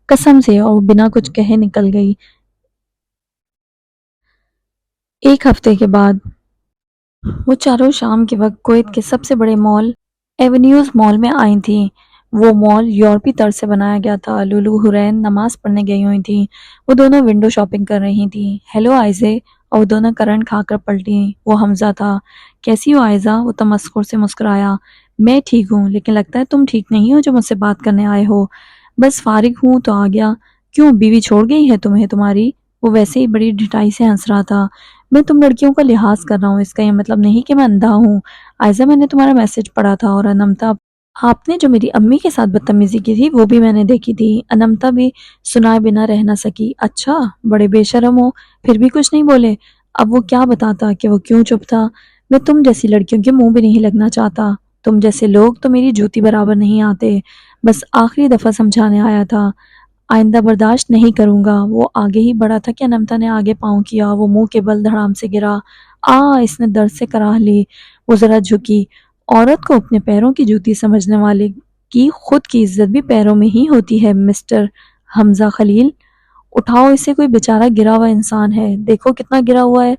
قسم سے، اور وہ بنا کچھ کہے نکل گئی۔ ایک ہفتے کے بعد وہ چاروں شام کے وقت کویت کے سب سے بڑے مال ایونیوز مال میں آئی تھیں۔ وہ مال یورپی طرز سے بنایا گیا تھا۔ لولو حرین نماز پڑھنے گئی ہوئی تھیں۔ وہ دونوں ونڈو شاپنگ کر رہی تھیں۔ ہیلو آئزے، اور وہ دونوں کرنٹ کھا کر پلٹیں۔ وہ حمزہ تھا۔ کیسی ہو آئزہ؟ وہ تمسخر سے مسکرایا۔ میں ٹھیک ہوں، لیکن لگتا ہے تم ٹھیک نہیں ہو جو مجھ سے بات کرنے آئے ہو۔ بس فارغ ہوں تو آ گیا۔ کیوں، بیوی چھوڑ گئی ہے تمہیں تمہاری؟ وہ ویسے ہی بڑی ڈھٹائی سے ہنس رہا تھا۔ میں تم لڑکیوں کا لحاظ کر رہا ہوں، اس کا یہ مطلب نہیں کہ میں اندھا ہوں۔ آئزہ، میں نے تمہارا میسج پڑھا تھا، اور انمتا، آپ نے جو میری امی کے ساتھ بدتمیزی کی تھی وہ بھی میں نے دیکھی تھی۔ انمتا بھی سنائے بنا رہ نہ سکی۔ اچھا، بڑے بے شرم ہو، پھر بھی کچھ نہیں بولے؟ اب وہ کیا بتاتا کہ وہ کیوں چپ تھا۔ میں تم جیسی لڑکیوں کے منہ بھی نہیں لگنا چاہتا۔ تم جیسے لوگ تو میری جوتی برابر نہیں آتے۔ بس آخری دفعہ سمجھانے آیا تھا، آئندہ برداشت نہیں کروں گا۔ وہ آگے ہی بڑھا تھا کہ انمتا نے آگے پاؤں کیا۔ وہ منہ کے بل دھڑام سے گرا۔ اس نے درد سے کراہ لی۔ وہ ذرا جھکی۔ عورت کو اپنے پیروں کی جوتی سمجھنے والے کی خود کی عزت بھی پیروں میں ہی ہوتی ہے مسٹر حمزہ خلیل۔ اٹھاؤ اسے، کوئی بیچارہ گرا ہوا انسان ہے، دیکھو کتنا گرا ہوا ہے۔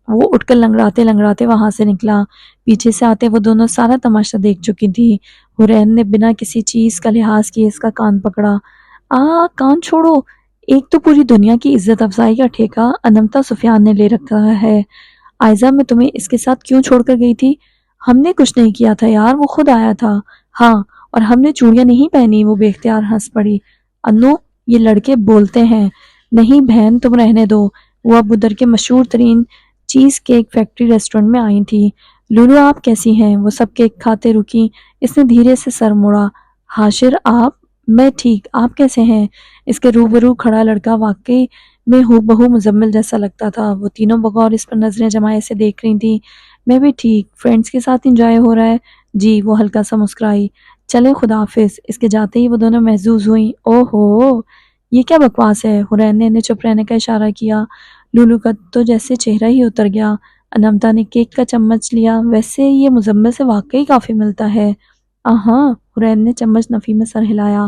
وہ اٹھ کر لنگڑاتے لنگڑاتے وہاں سے نکلا۔ پیچھے سے آتے وہ دونوں سارا تماشا دیکھ چکی تھی۔ حرین نے بنا کسی چیز کا لحاظ کیے اس کا کان پکڑا۔ کان چھوڑو، ایک تو پوری دنیا کی عزت افزائی کا ٹھیکہ انمتا سفیان نے لے رکھا ہے۔ آئزہ، میں تمہیں اس کے ساتھ کیوں چھوڑ کر گئی تھی؟ ہم نے کچھ نہیں کیا تھا یار، وہ خود آیا تھا۔ ہاں، اور ہم نے چوڑیاں نہیں پہنی۔ وہ بے اختیار ہنس پڑی۔ انو، یہ لڑکے بولتے ہیں۔ نہیں بہن، تم رہنے دو۔ وہ اب ادھر کے مشہور ترین چیز کیک فیکٹری ریسٹورنٹ میں آئی تھی۔ لولو، آپ کیسی ہیں؟ وہ سب کیک کھاتے رکی۔ اس نے دھیرے سے سر موڑا۔ حاشر، آپ؟ میں ٹھیک، آپ کیسے ہیں؟ اس کے روبرو کھڑا لڑکا واقعی میں ہو بہو مزمل جیسا لگتا تھا۔ وہ تینوں بغور اس پر نظریں جمائے سے دیکھ رہی تھیں۔ میں بھی ٹھیک، فرینڈز کے ساتھ انجوائے ہو رہا ہے؟ جی، وہ ہلکا سا مسکرائی۔ چلیں، خدا حافظ۔ اس کے جاتے ہی وہ دونوں محظوظ ہوئیں۔ اوہ ہو، یہ کیا بکواس ہے؟ حرین نے انہیں چپ رہنے کا اشارہ کیا۔ لولو کا تو جیسے چہرہ ہی اتر گیا۔ انمتا نے کیک کا چمچ لیا۔ ویسے یہ مزمل سے واقعی کافی ملتا ہے۔ ہاں، حرین نے چمچ نفی میں سر ہلایا۔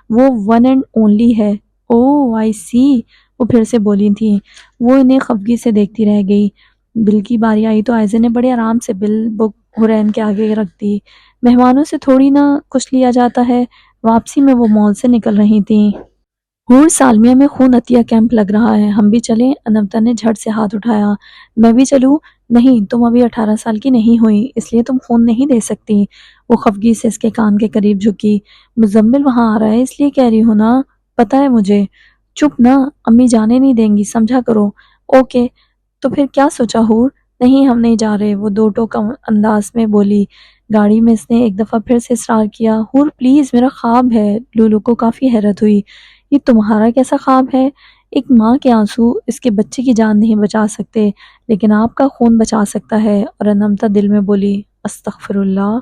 وہ ون اینڈ اونلی ہے۔ اوہ آئی سی، وہ پھر سے بولی تھیں۔ وہ انہیں خفگی سے دیکھتی رہ گئی۔ بل کی باری آئی تو آئزے نے بڑے آرام سے بل بک حرین کے آگے رکھ دی۔ مہمانوں سے تھوڑی نہ کچھ لیا جاتا ہے۔ واپسی میں وہ مال سے نکل رہی تھیں۔ حور، سالمیہ میں خون عطیہ کیمپ لگ رہا ہے، ہم بھی چلیں؟ انمتا نے جھٹ سے ہاتھ اٹھایا۔ میں بھی چلوں؟ نہیں، تم ابھی 18 سال کی نہیں ہوئی، اس لیے تم خون نہیں دے سکتی۔ وہ خفگی سے اس کے کان کے قریب جھکی۔ مزمل وہاں آ رہا ہے اس لیے کہہ رہی ہوں نا، پتہ ہے مجھے۔ چپ نا، امی جانے نہیں دیں گی، سمجھا کرو۔ اوکے، تو پھر کیا سوچا حور؟ نہیں، ہم نہیں جا رہے، وہ دو ٹوک انداز میں بولی۔ گاڑی میں اس نے ایک دفعہ پھر سے اصرار کیا۔ حور پلیز، میرا خواب ہے۔ لولو کو کافی حیرت ہوئی۔ یہ تمہارا کیسا خواب ہے؟ ایک ماں کے آنسو اس کے بچے کی جان نہیں بچا سکتے، لیکن آپ کا خون بچا سکتا ہے۔ اور انمتا دل میں بولی، استغفر اللہ۔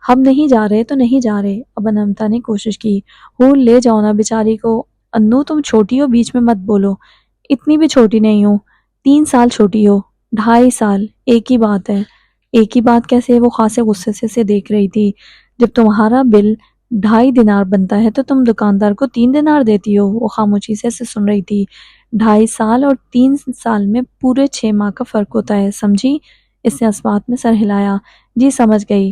ہم نہیں جا رہے تو نہیں جا رہے۔ اب انمتا نے کوشش کی۔ حور، لے جاؤ نا بیچاری کو۔ انو، تم چھوٹی ہو، بیچ میں مت بولو۔ اتنی بھی چھوٹی نہیں ہوں، 3 سال چھوٹی ہو۔ 2.5 سال، ایک ہی بات ہے۔ ایک ہی بات کیسے؟ وہ خاصے غصے سے دیکھ رہی تھی۔ جب تمہارا بل 2.5 دینار بنتا ہے تو تم دکاندار کو 3 دینار دیتی ہو۔ وہ خاموشی سے اسے سن رہی تھی۔ 2.5 سال اور 3 سال میں پورے 6 ماہ کا فرق ہوتا ہے، سمجھی؟ اس نے اس بات میں سر ہلایا۔ جی، سمجھ گئی۔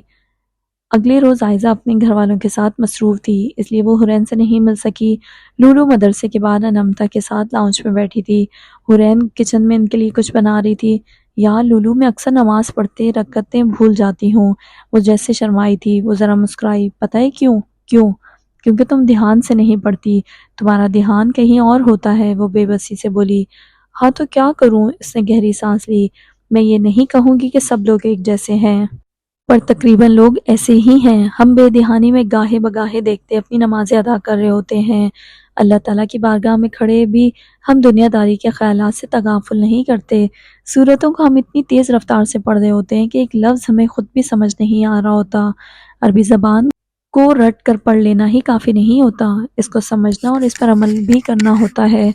اگلے روز آئزہ اپنے گھر والوں کے ساتھ مصروف تھی، اس لیے وہ حرین سے نہیں مل سکی۔ لولو مدرسے کے بعد انمتا کے ساتھ لاؤنج میں بیٹھی تھی۔ حرین کچن میں ان کے لیے کچھ بنا رہی تھی۔ یار لولو، میں اکثر نماز پڑھتے رکعتیں بھول جاتی ہوں۔ وہ جیسے شرمائی تھی۔ وہ ذرا مسکرائی۔ پتہ ہے کیوں؟ کیوں؟ کیونکہ تم دھیان سے نہیں پڑھتی، تمہارا دھیان کہیں اور ہوتا ہے، وہ بے بسی سے بولی۔ ہاں تو کیا کروں؟ اس نے گہری سانس لی۔ میں یہ نہیں کہوں گی کہ سب لوگ ایک جیسے ہیں، پر تقریباً لوگ ایسے ہی ہیں۔ ہم بے دہانی میں گاہے بگاہے دیکھتے اپنی نمازیں ادا کر رہے ہوتے ہیں، اللہ تعالیٰ کی بارگاہ میں کھڑے بھی ہم دنیا داری کے خیالات سے تغافل نہیں کرتے۔ صورتوں کو ہم اتنی تیز رفتار سے پڑھ رہے ہوتے ہیں کہ ایک لفظ ہمیں خود بھی سمجھ نہیں آ رہا ہوتا۔ عربی زبان کو رٹ کر پڑھ لینا ہی کافی نہیں ہوتا، اس کو سمجھنا اور اس پر عمل بھی کرنا ہوتا ہے۔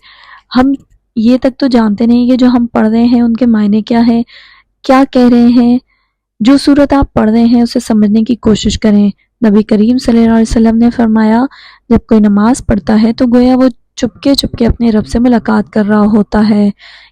ہم یہ تک تو جانتے نہیں کہ جو ہم پڑھ رہے ہیں ان کے معنی کیا ہے، کیا کہہ رہے ہیں۔ جو صورت آپ پڑھ رہے ہیں اسے سمجھنے کی کوشش کریں۔ نبی کریم صلی اللہ علیہ وسلم نے فرمایا، جب کوئی نماز پڑھتا ہے تو گویا وہ چپکے چپکے اپنے رب سے ملاقات کر رہا ہوتا ہے۔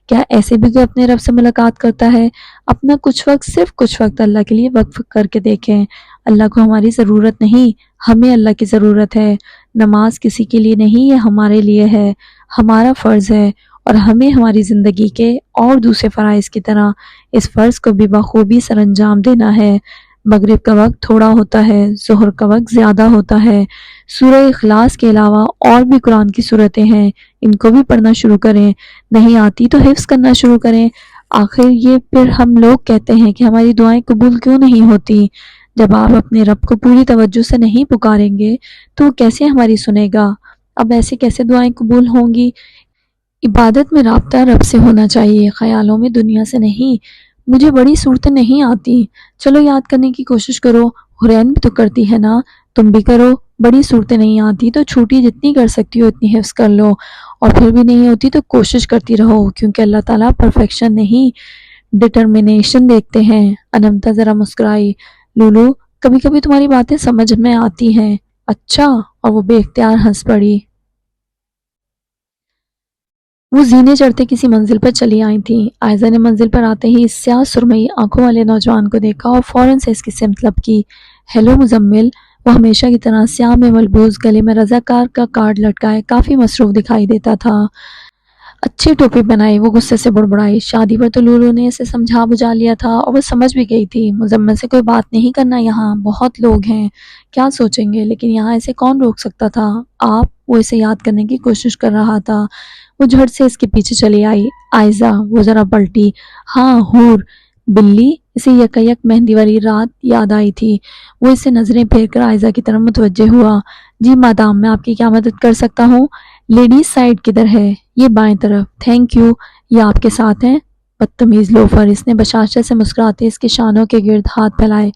کیا ایسے بھی کوئی اپنے رب سے ملاقات کرتا ہے؟ اپنا کچھ وقت، صرف کچھ وقت اللہ کے لیے وقف کر کے دیکھیں۔ اللہ کو ہماری ضرورت نہیں، ہمیں اللہ کی ضرورت ہے۔ نماز کسی کے لیے نہیں، یہ ہمارے لیے ہے، ہمارا فرض ہے، اور ہمیں ہماری زندگی کے اور دوسرے فرائض کی طرح اس فرض کو بھی بخوبی سر انجام دینا ہے۔ مغرب کا وقت تھوڑا ہوتا ہے، ظہر کا وقت زیادہ ہوتا ہے۔ سورہ اخلاص کے علاوہ اور بھی قرآن کی صورتیں ہیں، ان کو بھی پڑھنا شروع کریں۔ نہیں آتی تو حفظ کرنا شروع کریں۔ آخر یہ پھر ہم لوگ کہتے ہیں کہ ہماری دعائیں قبول کیوں نہیں ہوتی؟ جب آپ اپنے رب کو پوری توجہ سے نہیں پکاریں گے تو وہ کیسے ہماری سنے گا؟ اب ایسے کیسے دعائیں قبول ہوں گی؟ عبادت میں رابطہ رب سے ہونا چاہیے، خیالوں میں دنیا سے نہیں۔ مجھے بڑی صورتیں نہیں آتی، چلو یاد کرنے کی کوشش کرو۔ حرین بھی تو کرتی ہے نا، تم بھی کرو۔ بڑی صورتیں نہیں آتی تو چھوٹی جتنی کر سکتی ہو اتنی حفظ کر لو، اور پھر بھی نہیں ہوتی تو کوشش کرتی رہو، کیونکہ اللہ تعالیٰ پرفیکشن نہیں، ڈٹرمنیشن دیکھتے ہیں۔ انمتا ذرا مسکرائی۔ لولو، کبھی کبھی تمہاری باتیں سمجھ میں آتی ہیں۔ اچھا؟ اور وہ بے اختیار ہنس پڑی۔ وہ زینے چڑھتے کسی منزل پر چلی آئی تھیں۔ عائزہ نے منزل پر آتے ہی اس سیاہ سرمئی آنکھوں والے نوجوان کو دیکھا اور فوراً سے اس کی سمت طلب کی۔ ہیلو مزمل۔ وہ ہمیشہ کی طرح سیاہ میں ملبوس، گلے میں رضاکار کا کارڈ لٹکائے کافی مصروف دکھائی دیتا تھا۔ اچھی ٹوپی بنائی، وہ غصے سے بڑبڑائی۔ شادی پر تو لولو نے اسے سمجھا بجھا لیا تھا اور وہ سمجھ بھی گئی تھی، مزمل سے کوئی بات نہیں کرنا، یہاں بہت لوگ ہیں، کیا سوچیں گے، لیکن یہاں اسے کون روک سکتا تھا؟ وہ اسے یاد کرنے کی کوشش کر رہا تھا۔ وہ جھٹ سے اس کے پیچھے چلی آئی۔ عائزہ، وہ ذرا پلٹی۔ ہاں، حور بلی۔ اسے یکایک مہندی والی رات یاد آئی تھی۔ وہ اسے نظریں پھیر کر عائزہ کی طرف متوجہ ہوا۔ جی مادام، میں آپ کی کیا مدد کر سکتا ہوں؟ لیڈیز سائڈ کدھر ہے؟ یہ بائیں طرف۔ Thank you. یہ آپ کے ساتھ ہیں؟ بدتمیز لوفر، اس نے بشاشت سے مسکراتے اس کے شانوں کے گرد ہاتھ پھیلائے۔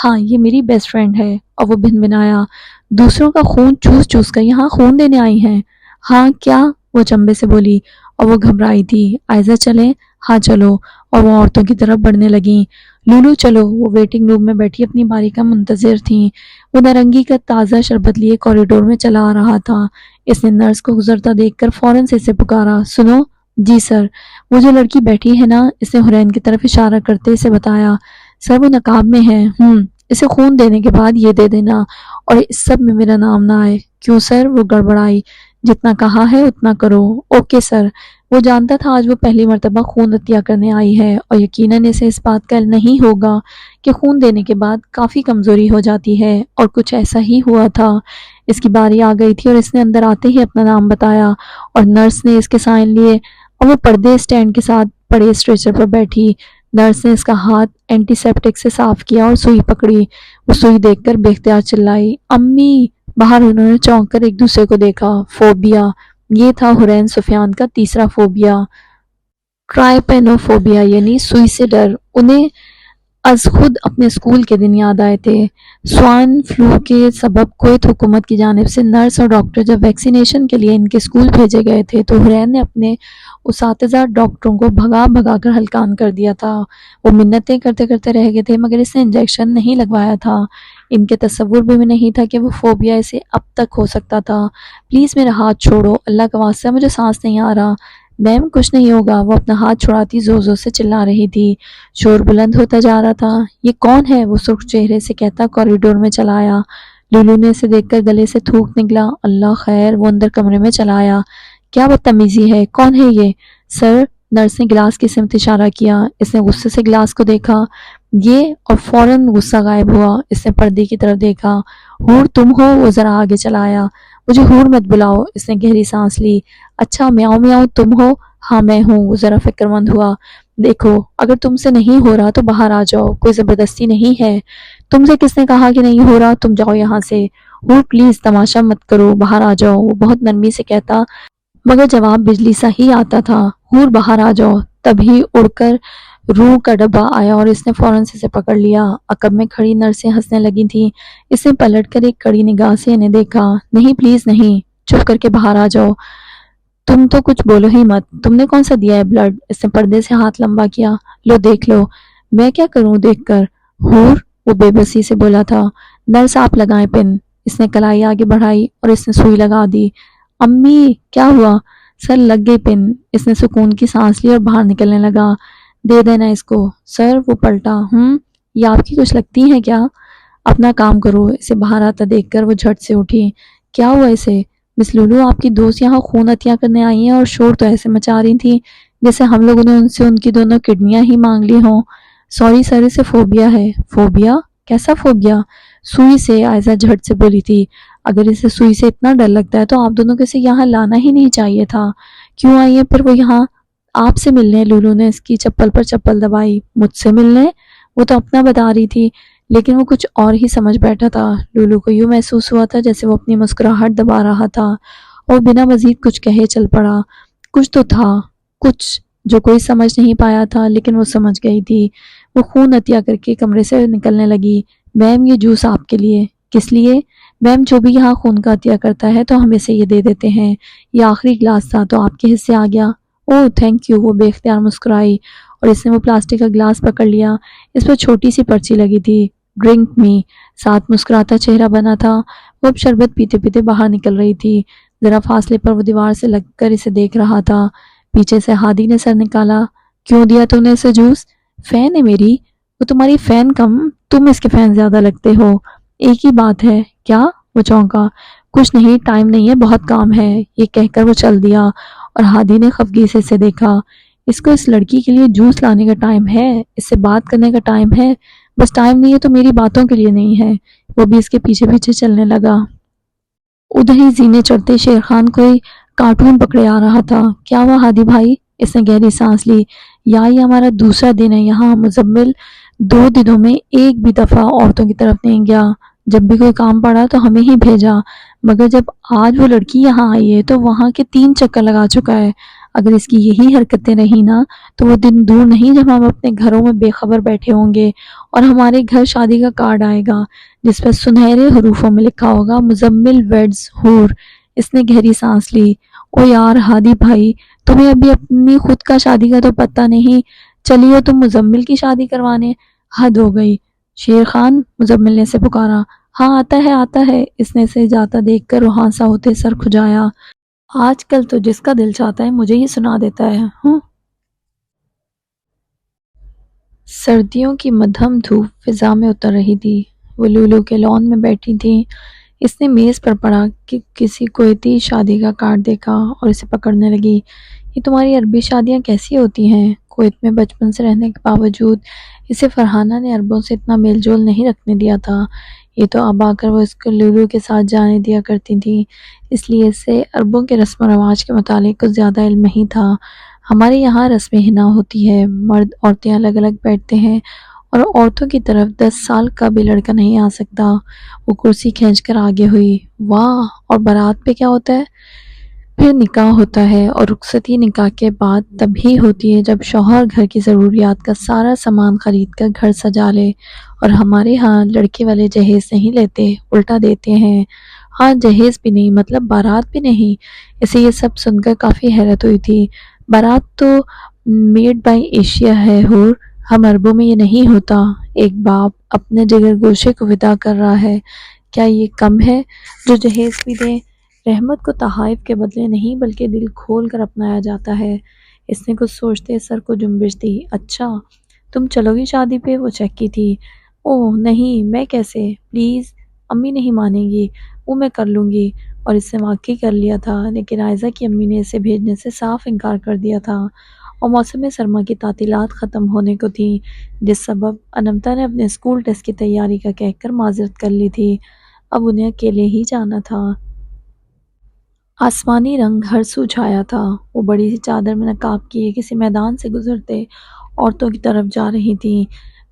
ہاں، یہ میری بیسٹ فرینڈ ہے۔ اور وہ بھنبھنایا۔ دوسروں کا خون چوس چوس کر یہاں خون دینے آئی ہیں؟ ہاں کیا؟ وہ چمبے سے بولی، اور وہ گھبرائی تھی۔ عائزہ چلیں؟ ہاں چلو۔ اور وہ عورتوں کی طرف بڑھنے لگیں۔ لولو چلو۔ وہ ویٹنگ روم میں بیٹھی اپنی باری کا منتظر تھیں۔ وہ نارنگی کا تازہ شربت لیے کوریڈور میں چلا آ رہا تھا۔ اس نے نرس کو گزرتا دیکھ کر فوراً سے اسے پکارا۔ سنو؟ جی سر۔ وہ جو لڑکی بیٹھی ہے نا، اس نے حرین کی طرف اشارہ کرتے اسے بتایا۔ سر وہ نقاب میں ہے۔ اسے خون دینے کے بعد یہ دے دینا، اور اس سب میں میرا نام نہ آئے۔ کیوں سر؟ وہ گڑبڑائی۔ جتنا کہا ہے اتنا کرو۔ Okay sir. وہ جانتا تھا آج وہ پہلی مرتبہ خون عطیہ کرنے آئی ہے، اور یقیناً اسے اس بات کا علم نہیں ہوگا کہ خون دینے کے بعد کافی کمزوری ہو جاتی ہے، اور کچھ ایسا ہی ہوا تھا۔ اس کی باری آ گئی تھی اور اس نے اندر آتے ہی اپنا نام بتایا، اور نرس نے اس کے سائن لیے، اور وہ پردے اسٹینڈ کے ساتھ پڑے اسٹریچر پر بیٹھی۔ نرس نے اس کا ہاتھ اینٹی سیپٹک سے صاف کیا اور سوئی پکڑی۔ وہ سوئی دیکھ کر بے اختیار چلائی، امی! باہر انہوں نے چونک کر ایک دوسرے کو دیکھا۔ فوبیا۔ یہ تھا حرین سفیان کا تیسرا فوبیا، ٹرائپینوفوبیا، یعنی سوئی سے ڈر۔ انہیں از خود اپنے اسکول کے دن یاد آئے تھے۔ سوائن فلو کے سبب کویت حکومت کی جانب سے نرس اور ڈاکٹر جب ویکسینیشن کے لیے ان کے اسکول بھیجے گئے تھے تو حرین نے اپنے اساتذہ ڈاکٹروں کو بھگا بھگا کر ہلکان کر دیا تھا۔ وہ منتیں کرتے کرتے رہ گئے تھے، مگر اس نے انجیکشن نہیں لگوایا تھا۔ ان کے تصور بھی نہیں تھا کہ وہ فوبیا اسے اب تک ہو سکتا تھا۔ پلیز میرا ہاتھ چھوڑو، اللہ کا واسطہ، مجھے سانس نہیں آ رہا۔ میم کچھ نہیں ہوگا، وہ اپنا ہاتھ چھڑاتی زور زور سے چلا رہی تھی۔ شور بلند ہوتا جا رہا تھا۔ یہ کون ہے؟ وہ سرخ چہرے سے کہتا کوریڈور میں چلا آیا۔ لولو نے اسے دیکھ کر گلے سے تھوک نکلا۔ اللہ خیر۔ وہ اندر کمرے میں چلا آیا۔ کیا بدتمیزی ہے؟ کون ہے یہ؟ سر، نرس نے گلاس کی سمت اشارہ کیا۔ اس نے غصے سے گلاس کو دیکھا۔ یہ اور فوراً غصہ غائب ہوا۔ اس نے پردے کی طرف دیکھا۔ حور تم ہو؟ وہ ذرا آگے چلا آیا۔ مجھے حور مت بلاؤ۔ اس نے گہری سانس لی۔ اچھا میاؤ میاؤ تم ہو؟ ہاں میں ہوں۔ وہ ذرا فکر مند ہوا۔ دیکھو اگر تم سے نہیں ہو رہا تو باہر آ جاؤ، کوئی زبردستی نہیں ہے۔ تم سے کس نے کہا کہ نہیں ہو رہا؟ تم جاؤ یہاں سے۔ حور پلیز تماشا مت کرو، باہر آ جاؤ، وہ بہت نرمی سے کہتا مگر جواب بجلی سا ہی آتا تھا۔ حور باہر آ جاؤ۔ تبھی اڑ کر روح کا ڈبہ آیا اور اس نے فوراً سے اسے پکڑ لیا۔ عقب میں کھڑی نرسیں ہنسنے لگی تھیں۔ اس نے پلٹ کر ایک کڑی نگاہ سے انہیں دیکھا۔ نہیں پلیز نہیں، چپ کر کے باہر آ جاؤ۔ تم تو کچھ بولو ہی مت۔ تم نے کون سا دیا ہے بلڈ؟ اس نے پردے سے ہاتھ لمبا کیا۔ لو دیکھ لو۔ میں کیا کروں دیکھ کر؟ حور وہ بے بسی سے بولا تھا۔ نرس آپ لگائیں پن۔ اس نے کلائی آگے بڑھائی اور اس نے سوئی لگا دی۔ امی کیا ہوا؟ سر لگ گئی پن۔ اس نے سکون کی سانس لی اور باہر نکلنے لگا۔ دے دینا اس کو۔ سر وہ پلٹا۔ یہ آپ کی کچھ لگتی ہیں کیا؟ اپنا کام کرو۔ اسے باہر آتا دیکھ کر وہ جھٹ سے اٹھی۔ کیا ہوا اسے؟ مس لولو آپ کی دوست یہاں خون عطیہ کرنے آئی ہیں اور شور تو ایسے مچا رہی تھی جیسے ہم لوگوں نے ان سے ان کی دونوں کڈنیاں ہی مانگ لی ہوں۔ سوری سر اسے فوبیا ہے۔ فوبیا؟ کیسا فوبیا؟ سوئی سے، عائزہ جھٹ سے بولی تھی۔ اگر اسے سوئی سے اتنا ڈر لگتا ہے تو آپ دونوں کو اسے یہاں لانا ہی نہیں چاہیے تھا۔ کیوں آئی ہے پھر وہ یہاں؟ آپ سے ملنے۔ لولو نے اس کی چپل پر چپل دبائی۔ مجھ سے ملنے؟ وہ تو اپنا بتا رہی تھی لیکن وہ کچھ اور ہی سمجھ بیٹھا تھا۔ لولو کو یوں محسوس ہوا تھا جیسے وہ اپنی مسکراہٹ دبا رہا تھا اور بنا مزید کچھ کہے چل پڑا۔ کچھ تو تھا، کچھ جو کوئی سمجھ نہیں پایا تھا لیکن وہ سمجھ گئی تھی۔ وہ خون عطیہ کر کے کمرے سے نکلنے لگی۔ میم یہ جوس آپ کے لیے۔ کس لیے؟ میم جو بھی یہاں خون کا عطیہ کرتا ہے تو ہم اسے یہ دے دیتے ہیں۔ یہ آخری گلاس تھا تو آپ کے حصے آ گیا۔ اوہ تھینک یو۔ وہ بے اختیار مسکرائی اور اس نے وہ پلاسٹک کا گلاس پکڑ لیا۔ اس پر چھوٹی سی پرچی لگی تھی، ڈرنک می، ساتھ مسکراتا چہرہ بنا تھا۔ وہ اب شربت پیتے پیتے باہر نکل رہی تھی۔ ذرا فاصلے پر وہ دیوار سے لگ کر اسے دیکھ رہا تھا۔ پیچھے سے ہادی نے سر نکالا۔ کیوں دیا تم نے اسے جوس؟ فین ہے میری۔ وہ تمہاری فین کم، تم اس کے فین زیادہ لگتے ہو۔ ایک ہی بات ہے۔ کیا؟ وہ چونکا۔ کچھ نہیں، ٹائم نہیں ہے، بہت کام ہے۔ یہ کہہ کر وہ چل دیا اور ہادی نے خفگی سے اسے دیکھا۔ اس کو اس لڑکی کے لیے جوس لانے کا ٹائم ہے، اس سے بات کرنے کا ٹائم ہے، بس ٹائم نہیں ہے تو میری باتوں کے لیے نہیں ہے۔ وہ بھی اس کے پیچھے پیچھے چلنے لگا۔ ادھر ہی زینے چڑھتے شیر خان کوئی کارٹون پکڑے آ رہا تھا۔ کیا ہوا ہادی بھائی؟ اس نے گہری سانس لی۔ یہ ہمارا دوسرا دن ہے یہاں۔ مزمل 2 دنوں میں ایک بھی دفعہ عورتوں کی طرف نہیں گیا۔ جب بھی کوئی کام پڑا تو ہمیں ہی بھیجا، مگر جب آج وہ لڑکی یہاں آئی ہے تو وہاں کے 3 چکر لگا چکا ہے۔ اگر اس کی یہی حرکتیں رہی نا تو وہ دن دور نہیں جب ہم اپنے گھروں میں بے خبر بیٹھے ہوں گے اور ہمارے گھر شادی کا کارڈ آئے گا جس پر سنہرے حروفوں میں لکھا ہوگا مزمل ویڈز حور۔ اس نے گہری سانس لی۔ او یار ہادی بھائی، تمہیں ابھی اپنی خود کا شادی کا تو پتہ نہیں، چلی ہو تم مزمل کی شادی کروانے۔ حد ہو گئی۔ شیر خان، مزمل نے اسے پکارا۔ ہاں آتا ہے آتا ہے۔ اس نے اسے جاتا دیکھ کر روحاں سا ہوتے سر کھجایا۔ آج کل تو جس کا دل چاہتا ہے مجھے ہی سنا دیتا ہے۔ سردیوں کی مدھم دھوپ فضا میں اتر رہی تھی۔ وہ لولو کے لان میں بیٹھی تھی۔ اس نے میز پر پڑا کہ کسی کویتی شادی کا کارڈ دیکھا اور اسے پکڑنے لگی۔ یہ تمہاری عربی شادیاں کیسی ہوتی ہیں؟ کویت میں بچپن سے رہنے کے باوجود اسے فرحانہ نے عربوں سے اتنا میل جول نہیں رکھنے دیا تھا۔ یہ تو اب آ کر وہ اس کو لولو کے ساتھ جانے دیا کرتی تھی، اس لیے اسے عربوں کے رسم و رواج کے متعلق کچھ زیادہ علم نہیں تھا۔ ہمارے یہاں رسم حنا ہوتی ہے، مرد عورتیں الگ الگ بیٹھتے ہیں اور عورتوں کی طرف 10 سال کا بھی لڑکا نہیں آ سکتا۔ وہ کرسی کھینچ کر آگے ہوئی۔ واہ، اور بارات پہ کیا ہوتا ہے؟ پھر نکاح ہوتا ہے، اور رخصتی نکاح کے بعد تبھی ہوتی ہے جب شوہر گھر کی ضروریات کا سارا سامان خرید کر گھر سجا لے، اور ہمارے ہاں لڑکے والے جہیز نہیں لیتے، الٹا دیتے ہیں۔ ہاں جہیز بھی نہیں، مطلب بارات بھی نہیں۔ اسے یہ سب سن کر کافی حیرت ہوئی تھی۔ بارات تو میڈ بائی ایشیا ہے حور، ہم عربوں میں یہ نہیں ہوتا۔ ایک باپ اپنے جگر گوشے کو وداع کر رہا ہے، کیا یہ کم ہے جو جہیز بھی دے؟ رحمت کو تحائف کے بدلے نہیں بلکہ دل کھول کر اپنایا جاتا ہے۔ اس نے کچھ سوچتے سر کو جنبش دی۔ اچھا تم چلو گی شادی پہ؟ وہ چکی تھی۔ اوہ نہیں، میں کیسے؟ پلیز، امی نہیں مانیں گی۔ وہ میں کر لوں گی۔ اور اس نے واقعی کر لیا تھا، لیکن عائزہ کی امی نے اسے بھیجنے سے صاف انکار کر دیا تھا اور موسم سرما کی تعطیلات ختم ہونے کو تھیں، جس سبب انمتا نے اپنے اسکول ٹیسٹ کی تیاری کا کہہ کر معذرت کر لی تھی۔ اب انہیں اکیلے ہی جانا تھا۔ آسمانی رنگ ہر سو چھایا تھا۔ وہ بڑی سی چادر میں نقاب کیے کسی میدان سے گزرتے عورتوں کی طرف جا رہی تھیں۔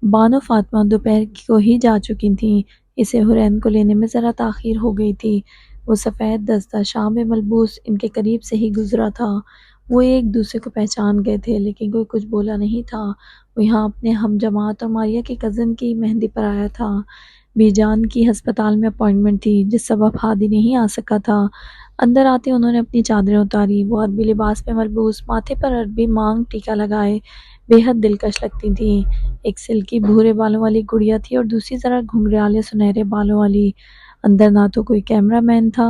بانو فاطمہ دوپہر کو ہی جا چکی تھیں۔ اسے حرین کو لینے میں ذرا تاخیر ہو گئی تھی۔ وہ سفید دستہ شام میں ملبوس ان کے قریب سے ہی گزرا تھا۔ وہ ایک دوسرے کو پہچان گئے تھے، لیکن کوئی کچھ بولا نہیں تھا۔ وہ یہاں اپنے ہم جماعت اور ماریا کے کزن کی مہندی پر آیا تھا۔ بی جان کی ہسپتال میں اپائنٹمنٹ تھی، جس سبب ہادی نہیں آ سکا تھا۔ اندر آتے انہوں نے اپنی چادریں اتاری۔ وہ عربی لباس میں ملبوس، ماتھے پر عربی مانگ ٹیکا لگائے بے حد دلکش لگتی تھیں۔ ایک سلکی بھورے بالوں والی گڑیا تھی اور دوسری ذرا گھنگریالے سنہرے بالوں والی۔ اندر نہ تو کوئی کیمرہ مین تھا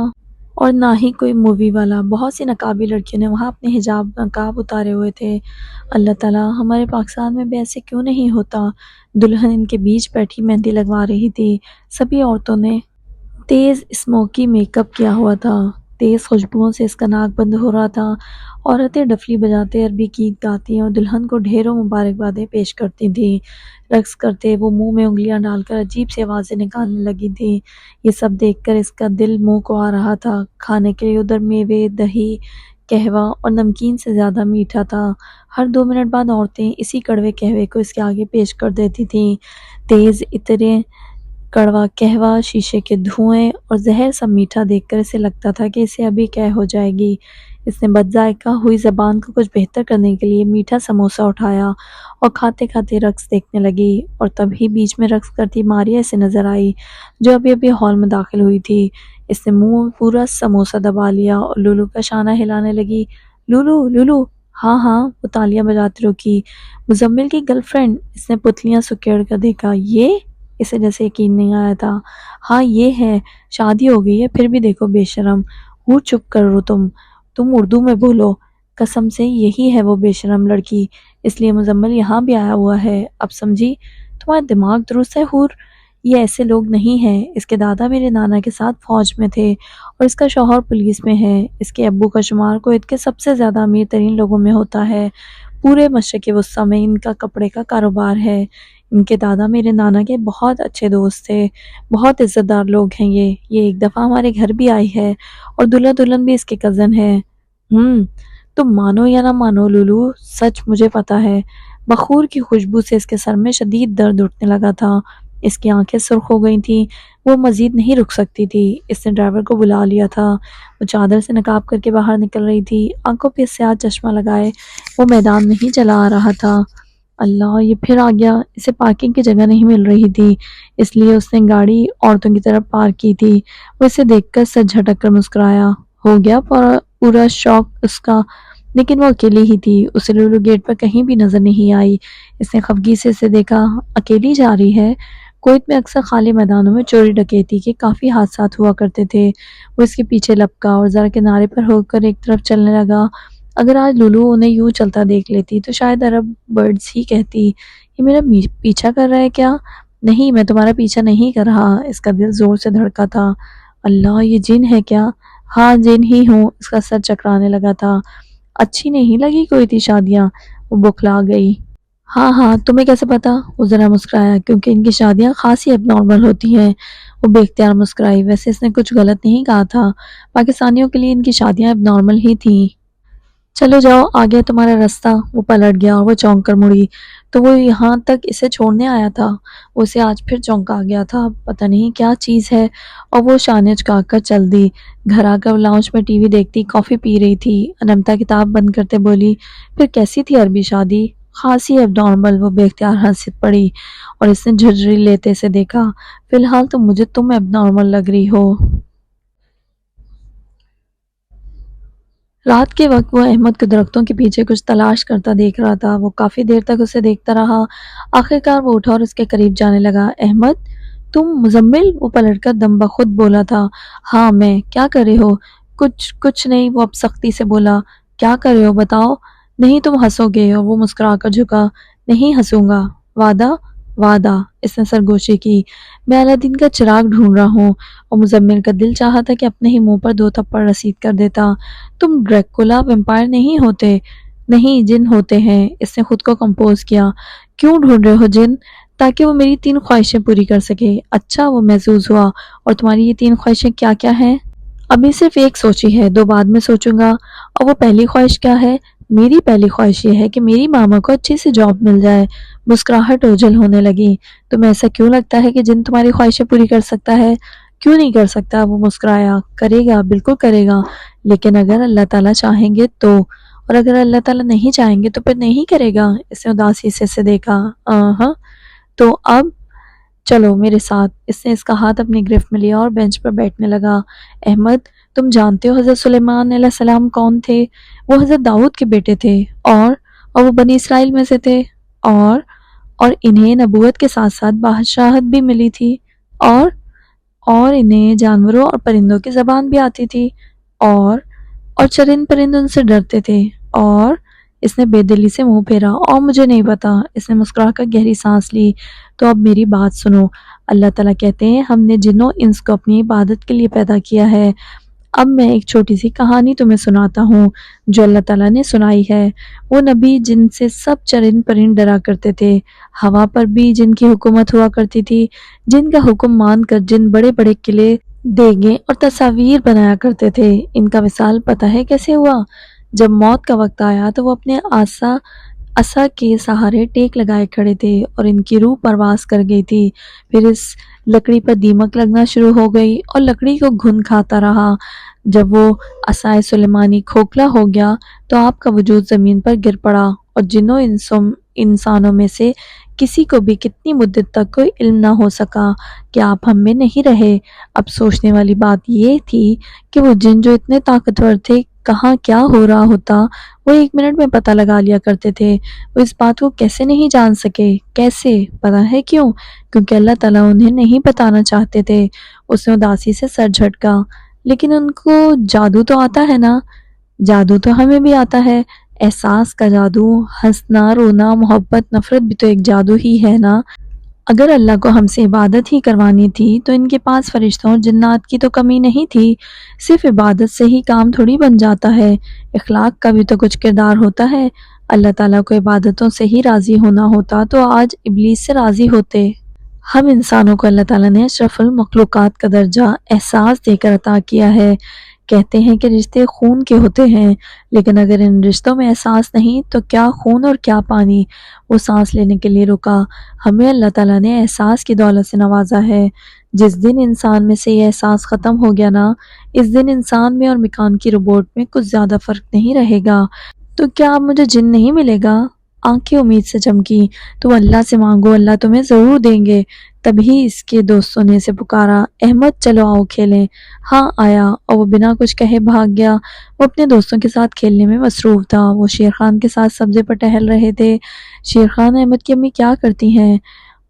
اور نہ ہی کوئی مووی والا۔ بہت سی نقابی لڑکیوں نے وہاں اپنے حجاب نقاب اتارے ہوئے تھے۔ اللہ تعالیٰ، ہمارے پاکستان میں بھی ایسے کیوں نہیں ہوتا؟ دلہن ان کے بیچ بیٹھی مہندی لگوا رہی تھی۔ سبھی عورتوں نے تیز اسموکی میک اپ کیا ہوا تھا۔ تیز خوشبوؤں سے اس کا ناک بند ہو رہا تھا۔ عورتیں ڈفلی بجاتے عربی گیت گاتی اور دلہن کو ڈھیروں مبارکبادیں پیش کرتی تھیں۔ رقص کرتے وہ منہ میں انگلیاں ڈال کر عجیب سی آوازیں نکالنے لگی تھیں۔ یہ سب دیکھ کر اس کا دل منہ کو آ رہا تھا۔ کھانے کے لیے ادھر میوے، دہی، قہوہ اور نمکین سے زیادہ میٹھا تھا۔ ہر 2 منٹ بعد عورتیں اسی کڑوے قہوے کو اس کے آگے پیش کر دیتی تھیں۔ تیز عطریں، کڑوا قہوہ، شیشے کے دھوئیں اور زہر سا میٹھا دیکھ کر اسے لگتا تھا کہ اسے ابھی قے ہو جائے گی۔ اس نے بد ذائقہ ہوئی زبان کو کچھ بہتر کرنے کے لیے میٹھا سموسہ اٹھایا اور کھاتے کھاتے رقص دیکھنے لگی۔ اور تبھی بیچ میں رقص کرتی ماریا اسے نظر آئی، جو ابھی ہال میں داخل ہوئی تھی۔ اس نے منہ میں پورا سموسہ دبا لیا اور لولو کا شانہ ہلانے لگی۔ Lulu, Lulu! ہاں ہاں، وہ تالیاں بجاتی رکی۔ مزمل کی گرل فرینڈ؟ اس نے پتلیاں سکیڑ کر دیکھا۔ یہ؟ اسے جیسے یقین نہیں آیا تھا۔ ہاں یہ ہے، شادی ہو گئی ہے پھر بھی دیکھو بے شرم۔ چپ کرو تم اردو میں بولو۔ قسم سے یہی ہے وہ بے شرم لڑکی، اس لیے مزمل یہاں بھی آیا ہوا ہے۔ اب سمجھی؟ تمہارا دماغ درست ہے حور؟ یہ ایسے لوگ نہیں ہیں۔ اس کے دادا میرے نانا کے ساتھ فوج میں تھے اور اس کا شوہر پولیس میں ہے۔ اس کے ابو کا شمار کویت کے سب سے زیادہ امیر ترین لوگوں میں ہوتا ہے۔ پورے مشرق وسطیٰ میں ان کا کپڑے کا کاروبار ہے۔ ان کے دادا میرے نانا کے بہت اچھے دوست تھے۔ بہت عزت دار لوگ ہیں یہ ایک دفعہ ہمارے گھر بھی آئی ہے اور دلہا دلہن بھی اس کے کزن ہے۔ تم مانو یا نہ مانو لولو، سچ مجھے پتا ہے۔ بخور کی خوشبو سے اس کے سر میں شدید درد اٹھنے لگا تھا۔ اس کی آنکھیں سرخ ہو گئی تھیں۔ وہ مزید نہیں رک سکتی تھی۔ اس نے ڈرائیور کو بلا لیا تھا۔ وہ چادر سے نقاب کر کے باہر نکل رہی تھی۔ آنکھوں پہ سیاہ چشمہ لگائے وہ میدان میں ہی چلا آ رہا تھا۔ اللہ، یہ پھر آ گیا۔ اسے پارکنگ کی جگہ نہیں مل رہی تھی، اس لیے اس نے گاڑی عورتوں کی طرف پارک کی تھی۔ وہ اسے دیکھ کر سر جھٹک کر مسکرایا۔ ہو گیا پورا شوق اس کا، لیکن وہ اکیلی ہی تھی۔ اسے لولو گیٹ پر کہیں بھی نظر نہیں آئی۔ اس نے خفگی سے اسے دیکھا۔ اکیلی جا رہی ہے؟ کویت میں اکثر خالی میدانوں میں چوری ڈکیتی کے کافی حادثات ہوا کرتے تھے۔ وہ اس کے پیچھے لپکا اور ذرا کنارے پر ہو کر ایک طرف چلنے لگا۔ اگر آج لولو انہیں یوں چلتا دیکھ لیتی تو شاید عرب برڈز ہی کہتی، یہ میرا پیچھا کر رہا ہے کیا؟ نہیں، میں تمہارا پیچھا نہیں کر رہا۔ اس کا دل زور سے دھڑکا تھا۔ اللہ، یہ جن ہے کیا؟ ہاں جن ہی ہوں۔ اس کا سر چکرانے لگا تھا۔ اچھی نہیں لگی کوئی تھی شادیاں؟ وہ بکھلا گئی۔ ہاں، تمہیں کیسے پتا؟ وہ ذرا مسکرایا، کیونکہ ان کی شادیاں خاصی اب نارمل ہوتی ہیں۔ وہ بے اختیار مسکرائی۔ ویسے اس نے کچھ غلط نہیں کہا تھا، پاکستانیوں کے لیے ان کی شادیاں اب نارمل ہی تھیں۔ چلو جاؤ، آ گیا تمہارا رستہ۔ وہ پلٹ گیا اور وہ چونک کر مڑی تو وہ یہاں تک اسے چھوڑنے آیا تھا۔ وہ اسے آج پھر چونکا گیا تھا، پتہ نہیں کیا چیز ہے، اور وہ شانے چکا کر چل دی۔ گھر آ کر لاؤنج میں ٹی وی دیکھتی کافی پی رہی تھی۔ انمتا کتاب بند کرتے بولی، پھر کیسی تھی عربی شادی؟ خاصی اب نارمل۔ وہ بے اختیار ہنس پڑی اور اس نے جھرجھری لیتے سے دیکھا۔ فی الحال تو مجھے تم اب نارمل لگ رہی ہو۔ رات کے وقت وہ احمد کو درختوں کے پیچھے کچھ تلاش کرتا دیکھ رہا تھا۔ وہ کافی دیر تک اسے دیکھتا رہا۔ آخرکار وہ اٹھا اور اس کے قریب جانے لگا۔ احمد، تم؟ مزمل؟ وہ پلٹ کر دم بخود بولا تھا۔ ہاں میں۔ کیا کر رہے ہو؟ کچھ نہیں، وہ اب سختی سے بولا۔ کیا کر رہے ہو بتاؤ؟ نہیں تم ہنسو گے، اور وہ مسکرا کر جھکا۔ نہیں ہنسوں گا۔ وعدہ؟ وعدہ۔ اس نے سرگوشی کی۔ میں الادین کا چراغ ڈھونڈ رہا ہوں۔ اور مزمل کا دل چاہا تھا کہ اپنے ہی منہ پر 2 تھپڑ رسید کر دیتا۔ تم ڈریکولا ویمپائر نہیں ہوتے؟ نہیں، جن ہوتے ہیں۔ اس نے خود کو کمپوز کیا۔ کیوں ڈھونڈ رہے ہو جن؟ تاکہ وہ میری 3 خواہشیں پوری کر سکے۔ اچھا، وہ محظوظ ہوا۔ اور تمہاری یہ 3 خواہشیں کیا کیا ہیں؟ ابھی صرف ایک سوچی ہے، 2 بعد میں سوچوں گا۔ اور وہ پہلی خواہش کیا ہے؟ میری پہلی خواہش یہ ہے کہ میری ماما کو اچھی سی جاب مل جائے۔ مسکراہٹ اوجھل ہونے لگی۔ تمہیں ایسا کیوں لگتا ہے کہ جن تمہاری خواہشیں پوری کر سکتا ہے؟ کیوں نہیں کر سکتا؟ وہ مسکرایا۔ کرے گا، بالکل کرے گا، لیکن اگر اللہ تعالیٰ چاہیں گے تو۔ اور اگر اللہ تعالیٰ نہیں چاہیں گے تو پھر نہیں کرے گا۔ اس نے اداسی سے اسے دیکھا۔ ہاں، تو اب چلو میرے ساتھ۔ اس نے اس کا ہاتھ اپنی گرفت میں لیا اور بینچ پر بیٹھنے لگا۔ احمد، تم جانتے ہو حضرت سلیمان علیہ السلام کون تھے؟ وہ حضرت داؤد کے بیٹے تھے، اور وہ بنی اسرائیل میں سے تھے، اور انہیں نبوت کے ساتھ ساتھ بادشاہت بھی ملی تھی، اور انہیں جانوروں اور پرندوں کی زبان بھی آتی تھی، اور چرند پرند ان سے ڈرتے تھے۔ اور اس نے بے دلی سے منہ پھیرا۔ اور مجھے نہیں پتا۔ اس نے مسکرا کر گہری سانس لی۔ تو اب میری بات سنو۔ اللہ تعالیٰ کہتے ہیں ہم نے جن و انس کو اپنی عبادت کے لیے پیدا کیا ہے۔ اب میں ایک چھوٹی سی کہانی تمہیں سناتا ہوں جو اللہ تعالیٰ نے سنائی ہے۔ وہ نبی جن سے سب چرند پرند ڈرا کرتے تھے، ہوا پر بھی جن کی حکومت ہوا کرتی تھی، جن کا حکم مان کر جن بڑے بڑے قلعے، دیگیں اور تصاویر بنایا کرتے تھے۔ ان کا وصال پتہ ہے کیسے ہوا؟ جب موت کا وقت آیا تو وہ اپنے عصا کے سہارے ٹیک لگائے کھڑے تھے، اور ان کی روح پرواز کر گئی تھی۔ پھر اس لکڑی پر دیمک لگنا شروع ہو گئی اور لکڑی کو گھن کھاتا رہا۔ جب وہ عصائے سلیمانی کھوکھلا ہو گیا تو آپ کا وجود زمین پر گر پڑا، اور جنوں انسانوں میں سے کسی کو بھی کتنی مدت تک کوئی علم نہ ہو سکا کہ آپ ہم میں نہیں رہے۔ اب سوچنے والی بات یہ تھی کہ وہ جن جو اتنے طاقتور تھے، کہاں کیا ہو رہا ہوتا وہ 1 منٹ میں پتہ لگا لیا کرتے تھے۔ وہ اس بات کو کیسے نہیں جان سکے؟ کیسے؟ پتہ ہے کیوں؟ کیونکہ اللہ تعالیٰ انہیں نہیں بتانا چاہتے تھے۔ اس نے اداسی سے سر جھٹکا۔ لیکن ان کو جادو تو آتا ہے نا؟ جادو تو ہمیں بھی آتا ہے۔ احساس کا جادو، ہنسنا، رونا، محبت، نفرت بھی تو ایک جادو ہی ہے نا؟ اگر اللہ کو ہم سے عبادت ہی کروانی تھی تو ان کے پاس فرشتوں اور جنات کی تو کمی نہیں تھی۔ صرف عبادت سے ہی کام تھوڑی بن جاتا ہے، اخلاق کا بھی تو کچھ کردار ہوتا ہے۔ اللہ تعالیٰ کو عبادتوں سے ہی راضی ہونا ہوتا تو آج ابلیس سے راضی ہوتے۔ ہم انسانوں کو اللہ تعالیٰ نے اشرف المخلوقات کا درجہ احساس دے کر عطا کیا ہے۔ کہتے ہیں کہ رشتے خون کے ہوتے ہیں، لیکن اگر ان رشتوں میں احساس نہیں تو کیا خون اور کیا پانی؟ وہ سانس لینے کے لیے رکا۔ ہمیں اللہ تعالیٰ نے احساس کی دولت سے نوازا ہے۔ جس دن انسان میں سے یہ احساس ختم ہو گیا نا، اس دن انسان میں اور مکان کی روبوٹ میں کچھ زیادہ فرق نہیں رہے گا۔ تو کیا اب مجھے جن نہیں ملے گا؟ آنکھیں امید سے چمکی۔ تم اللہ سے مانگو، اللہ تمہیں ضرور دیں گے۔ تبھی اس کے دوستوں نے اسے پکارا، احمد چلو آؤ کھیلیں۔ ہاں آیا، اور وہ بنا کچھ کہے بھاگ گیا۔ وہ اپنے دوستوں کے ساتھ کھیلنے میں مصروف تھا۔ وہ شیر خان کے ساتھ سبزے پر ٹہل رہے تھے۔ شیر خان، احمد کی امی کیا کرتی ہیں؟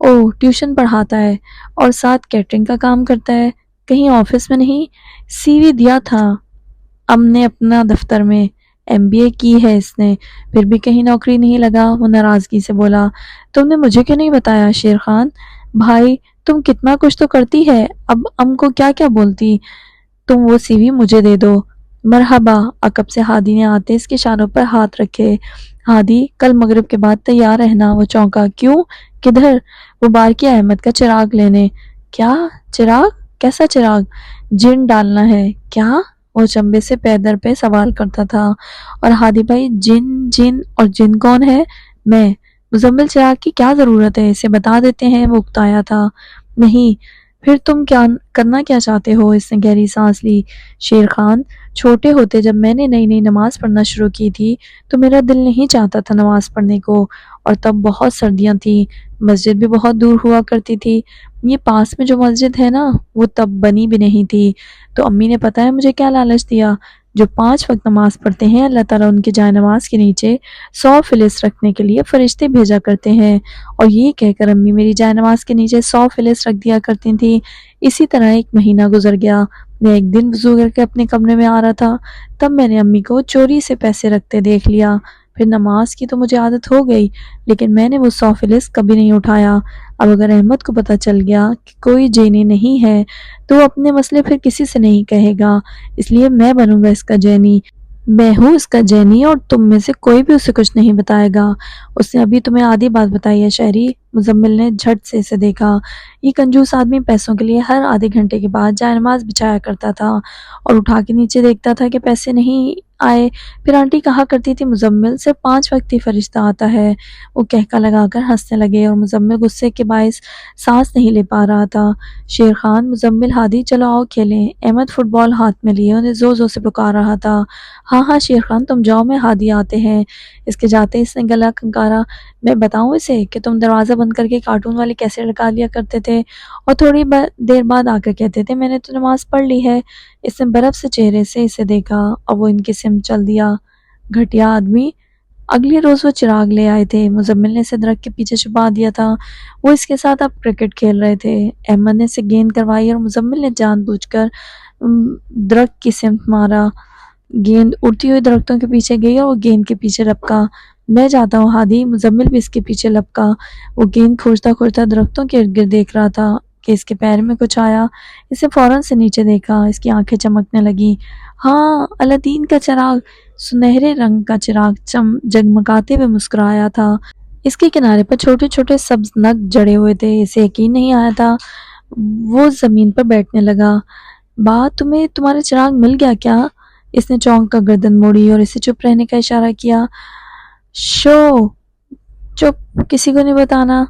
اوہ، ٹیوشن پڑھاتا ہے، اور ساتھ کیٹرنگ کا کام کرتا ہے۔ کہیں آفس میں نہیں؟ سی وی دیا تھا نے اپنا دفتر میں۔ MBA کی ہے اس نے، پھر بھی کہیں نوکری نہیں لگا۔ وہ ناراضگی سے بولا، تم نے مجھے کیوں نہیں بتایا شیر خان؟ بھائی تم کتنا کچھ تو کرتی ہے، اب کو کیا کیا بولتی؟ تم وہ CV مجھے دے دو۔ مرحبا۔ عقب سے ہادی نے آتے اس کے اشاروں پر ہاتھ رکھے۔ ہادی، کل مغرب کے بعد تیار رہنا۔ وہ چونکا، کیوں؟ کدھر؟ وہ باہر کیا احمد کا چراغ لینے۔ کیا چراغ؟ کیسا چراغ؟ جن ڈالنا ہے۔ کیا؟ وہ چمبے سے پے در پہ سوال کرتا تھا۔ اور ہادی بھائی، جن اور جن کون ہے؟ میں۔ مزمل چراغ کی کیا ضرورت ہے، اسے بتا دیتے ہیں۔ وہ اکتایا تھا۔ نہیں، پھر تم کیا کرنا کیا چاہتے ہو؟ اس نے گہری سانس لی۔ شیر خان، چھوٹے ہوتے جب میں نے نئی نئی نماز پڑھنا شروع کی تھی تو میرا دل نہیں چاہتا تھا نماز پڑھنے کو، اور تب بہت سردیاں تھیں، مسجد بھی بہت دور ہوا کرتی تھی۔ یہ پاس میں جو مسجد ہے نا، وہ تب بنی بھی نہیں تھی۔ تو امی نے پتہ ہے مجھے کیا لالچ دیا؟ جو 5 وقت نماز پڑھتے ہیں اللہ تعالیٰ ان کے جائے نماز کے نیچے 100 فلس رکھنے کے لیے فرشتے بھیجا کرتے ہیں۔ اور یہ کہہ کر امی میری جائے نماز کے نیچے 100 فلس رکھ دیا کرتی تھیں۔ اسی طرح 1 مہینہ گزر گیا۔ میں ایک دن وضو کر کے اپنے کمرے میں آ رہا تھا، تب میں نے امی کو چوری سے پیسے رکھتے دیکھ لیا۔ پھر نماز کی تو مجھے عادت ہو گئی، لیکن میں نے وہ 100 فلس کبھی نہیں اٹھایا۔ اب اگر احمد کو پتہ چل گیا کہ کوئی جینی نہیں ہے تو وہ اپنے مسئلے پھر کسی سے نہیں کہے گا، اس لیے میں بنوں گا اس کا جینی۔ میں ہوں اس کا جینی اور تم میں سے کوئی بھی اسے کچھ نہیں بتائے گا۔ اس نے ابھی تمہیں آدھی بات بتائی ہے شہری۔ مزمل نے جھٹ سے اسے دیکھا۔ یہ کنجوس آدمی پیسوں کے لیے ہر آدھے گھنٹے کے بعد جائے نماز بچھایا کرتا تھا اور اٹھا کے نیچے دیکھتا تھا کہ پیسے نہیں آئے۔ پھر آنٹی کہا کرتی تھی مزمل صرف 5 وقت ہی فرشتہ آتا ہے۔ وہ کہکا لگا کر ہنسنے لگے اور مزمل غصے کے باعث سانس نہیں لے پا رہا تھا۔ شیر خان، مزمل، ہادی، چلو آؤ کھیلیں۔ احمد فٹ بال ہاتھ میں لیے انہیں زور زور سے پکار رہا تھا۔ ہاں ہاں شیر خان تم جاؤ، میں ہادی آتے ہیں۔ اس کے جاتے اس نے گلا کھنکارا۔ میں بتاؤں اسے کہ تم دروازہ بند کر کے کارٹون والی کیسے لگا لیا کرتے تھے اور تھوڑی دیر بعد آ کر کہتے تھے میں نے تو نماز پڑھ لی ہے۔ اس نے برف سے چہرے سے اسے دیکھا اور وہ ان کی سمت چل دیا۔ گھٹیا آدمی۔ اگلے روز وہ چراغ لے آئے تھے۔ مزمل نے اسے درخت کے پیچھے چھپا دیا تھا۔ وہ اس کے ساتھ اب کرکٹ کھیل رہے تھے۔ احمد نے اسے گیند کروائی اور مزمل نے جان بوجھ کر درخت کی سمت مارا۔ گیند اڑتی ہوئی درختوں کے پیچھے گئی اور وہ گیند کے پیچھے لپکا۔ میں جاتا ہوں ہادی۔ مزمل بھی اس کے پیچھے لپکا۔ وہ گیند کھوجتا کھوجتا درختوں کے ارد گرد دیکھ رہا تھا کہ اس کے پیر میں کچھ آیا۔ اسے فوراً سے نیچے دیکھا۔ اس کی آنکھیں چمکنے لگیں۔ ہاں، الادین کا چراغ، سنہرے رنگ کا چراغ جگمگاتے ہوئے مسکرایا تھا۔ اس کے کنارے پر چھوٹے چھوٹے سبز نگ جڑے ہوئے تھے۔ اسے یقین نہیں آیا تھا۔ وہ زمین پر بیٹھنے لگا۔ بات تمہیں تمہارا چراغ مل گیا کیا؟ اس نے چونک کر گردن موڑی اور اسے چپ رہنے کا اشارہ کیا۔ شو، چپ، کسی کو نہیں بتانا۔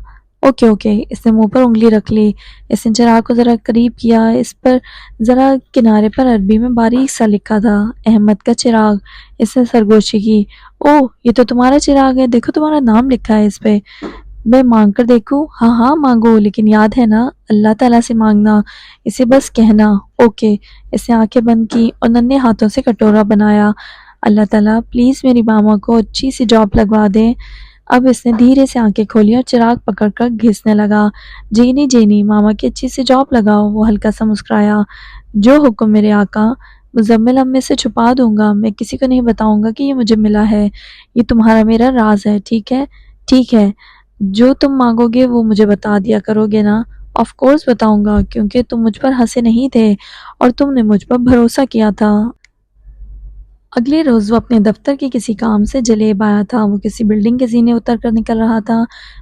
Okay okay. اس نے منہ پر انگلی رکھ لی۔ اس نے چراغ کو ذرا قریب کیا۔ اس پر ذرا کنارے پر عربی میں باریک سا لکھا تھا، احمد کا چراغ۔ اس نے سرگوشی کی۔ اوہ، یہ تو تمہارا چراغ ہے، دیکھو تمہارا نام لکھا ہے اس پہ۔ میں مانگ کر دیکھوں؟ ہاں ہاں مانگو، لیکن یاد ہے نا اللہ تعالیٰ سے مانگنا، اسے بس کہنا۔ اوکے۔ اس نے آنکھیں بند کی اور ننھے ہاتھوں سے کٹورا بنایا۔ اللہ تعالیٰ پلیز میری ماما کو اچھی سی جاب لگوا دیں۔ اب اس نے دھیرے سے آنکھیں کھولی اور چراغ پکڑ کر گھسنے لگا۔ جینی جینی، ماما کی اچھی سی جاب لگاؤ۔ وہ ہلکا سا مسکرایا۔ جو حکم میرے آقا۔ مزمل، اب میں اسے چھپا دوں گا، میں کسی کو نہیں بتاؤں گا کہ یہ مجھے ملا ہے۔ یہ تمہارا میرا راز ہے، ٹھیک ہے؟ ٹھیک ہے۔ جو تم مانگو گے وہ مجھے بتا دیا کرو گے نا؟ آف کورس بتاؤں گا، کیونکہ تم مجھ پر ہنسے نہیں تھے اور تم نے مجھ پر بھروسہ کیا تھا۔ اگلے روز وہ اپنے دفتر کے کسی کام سے جلیب آیا تھا۔ وہ کسی بلڈنگ کے زینے اتر کر نکل رہا تھا۔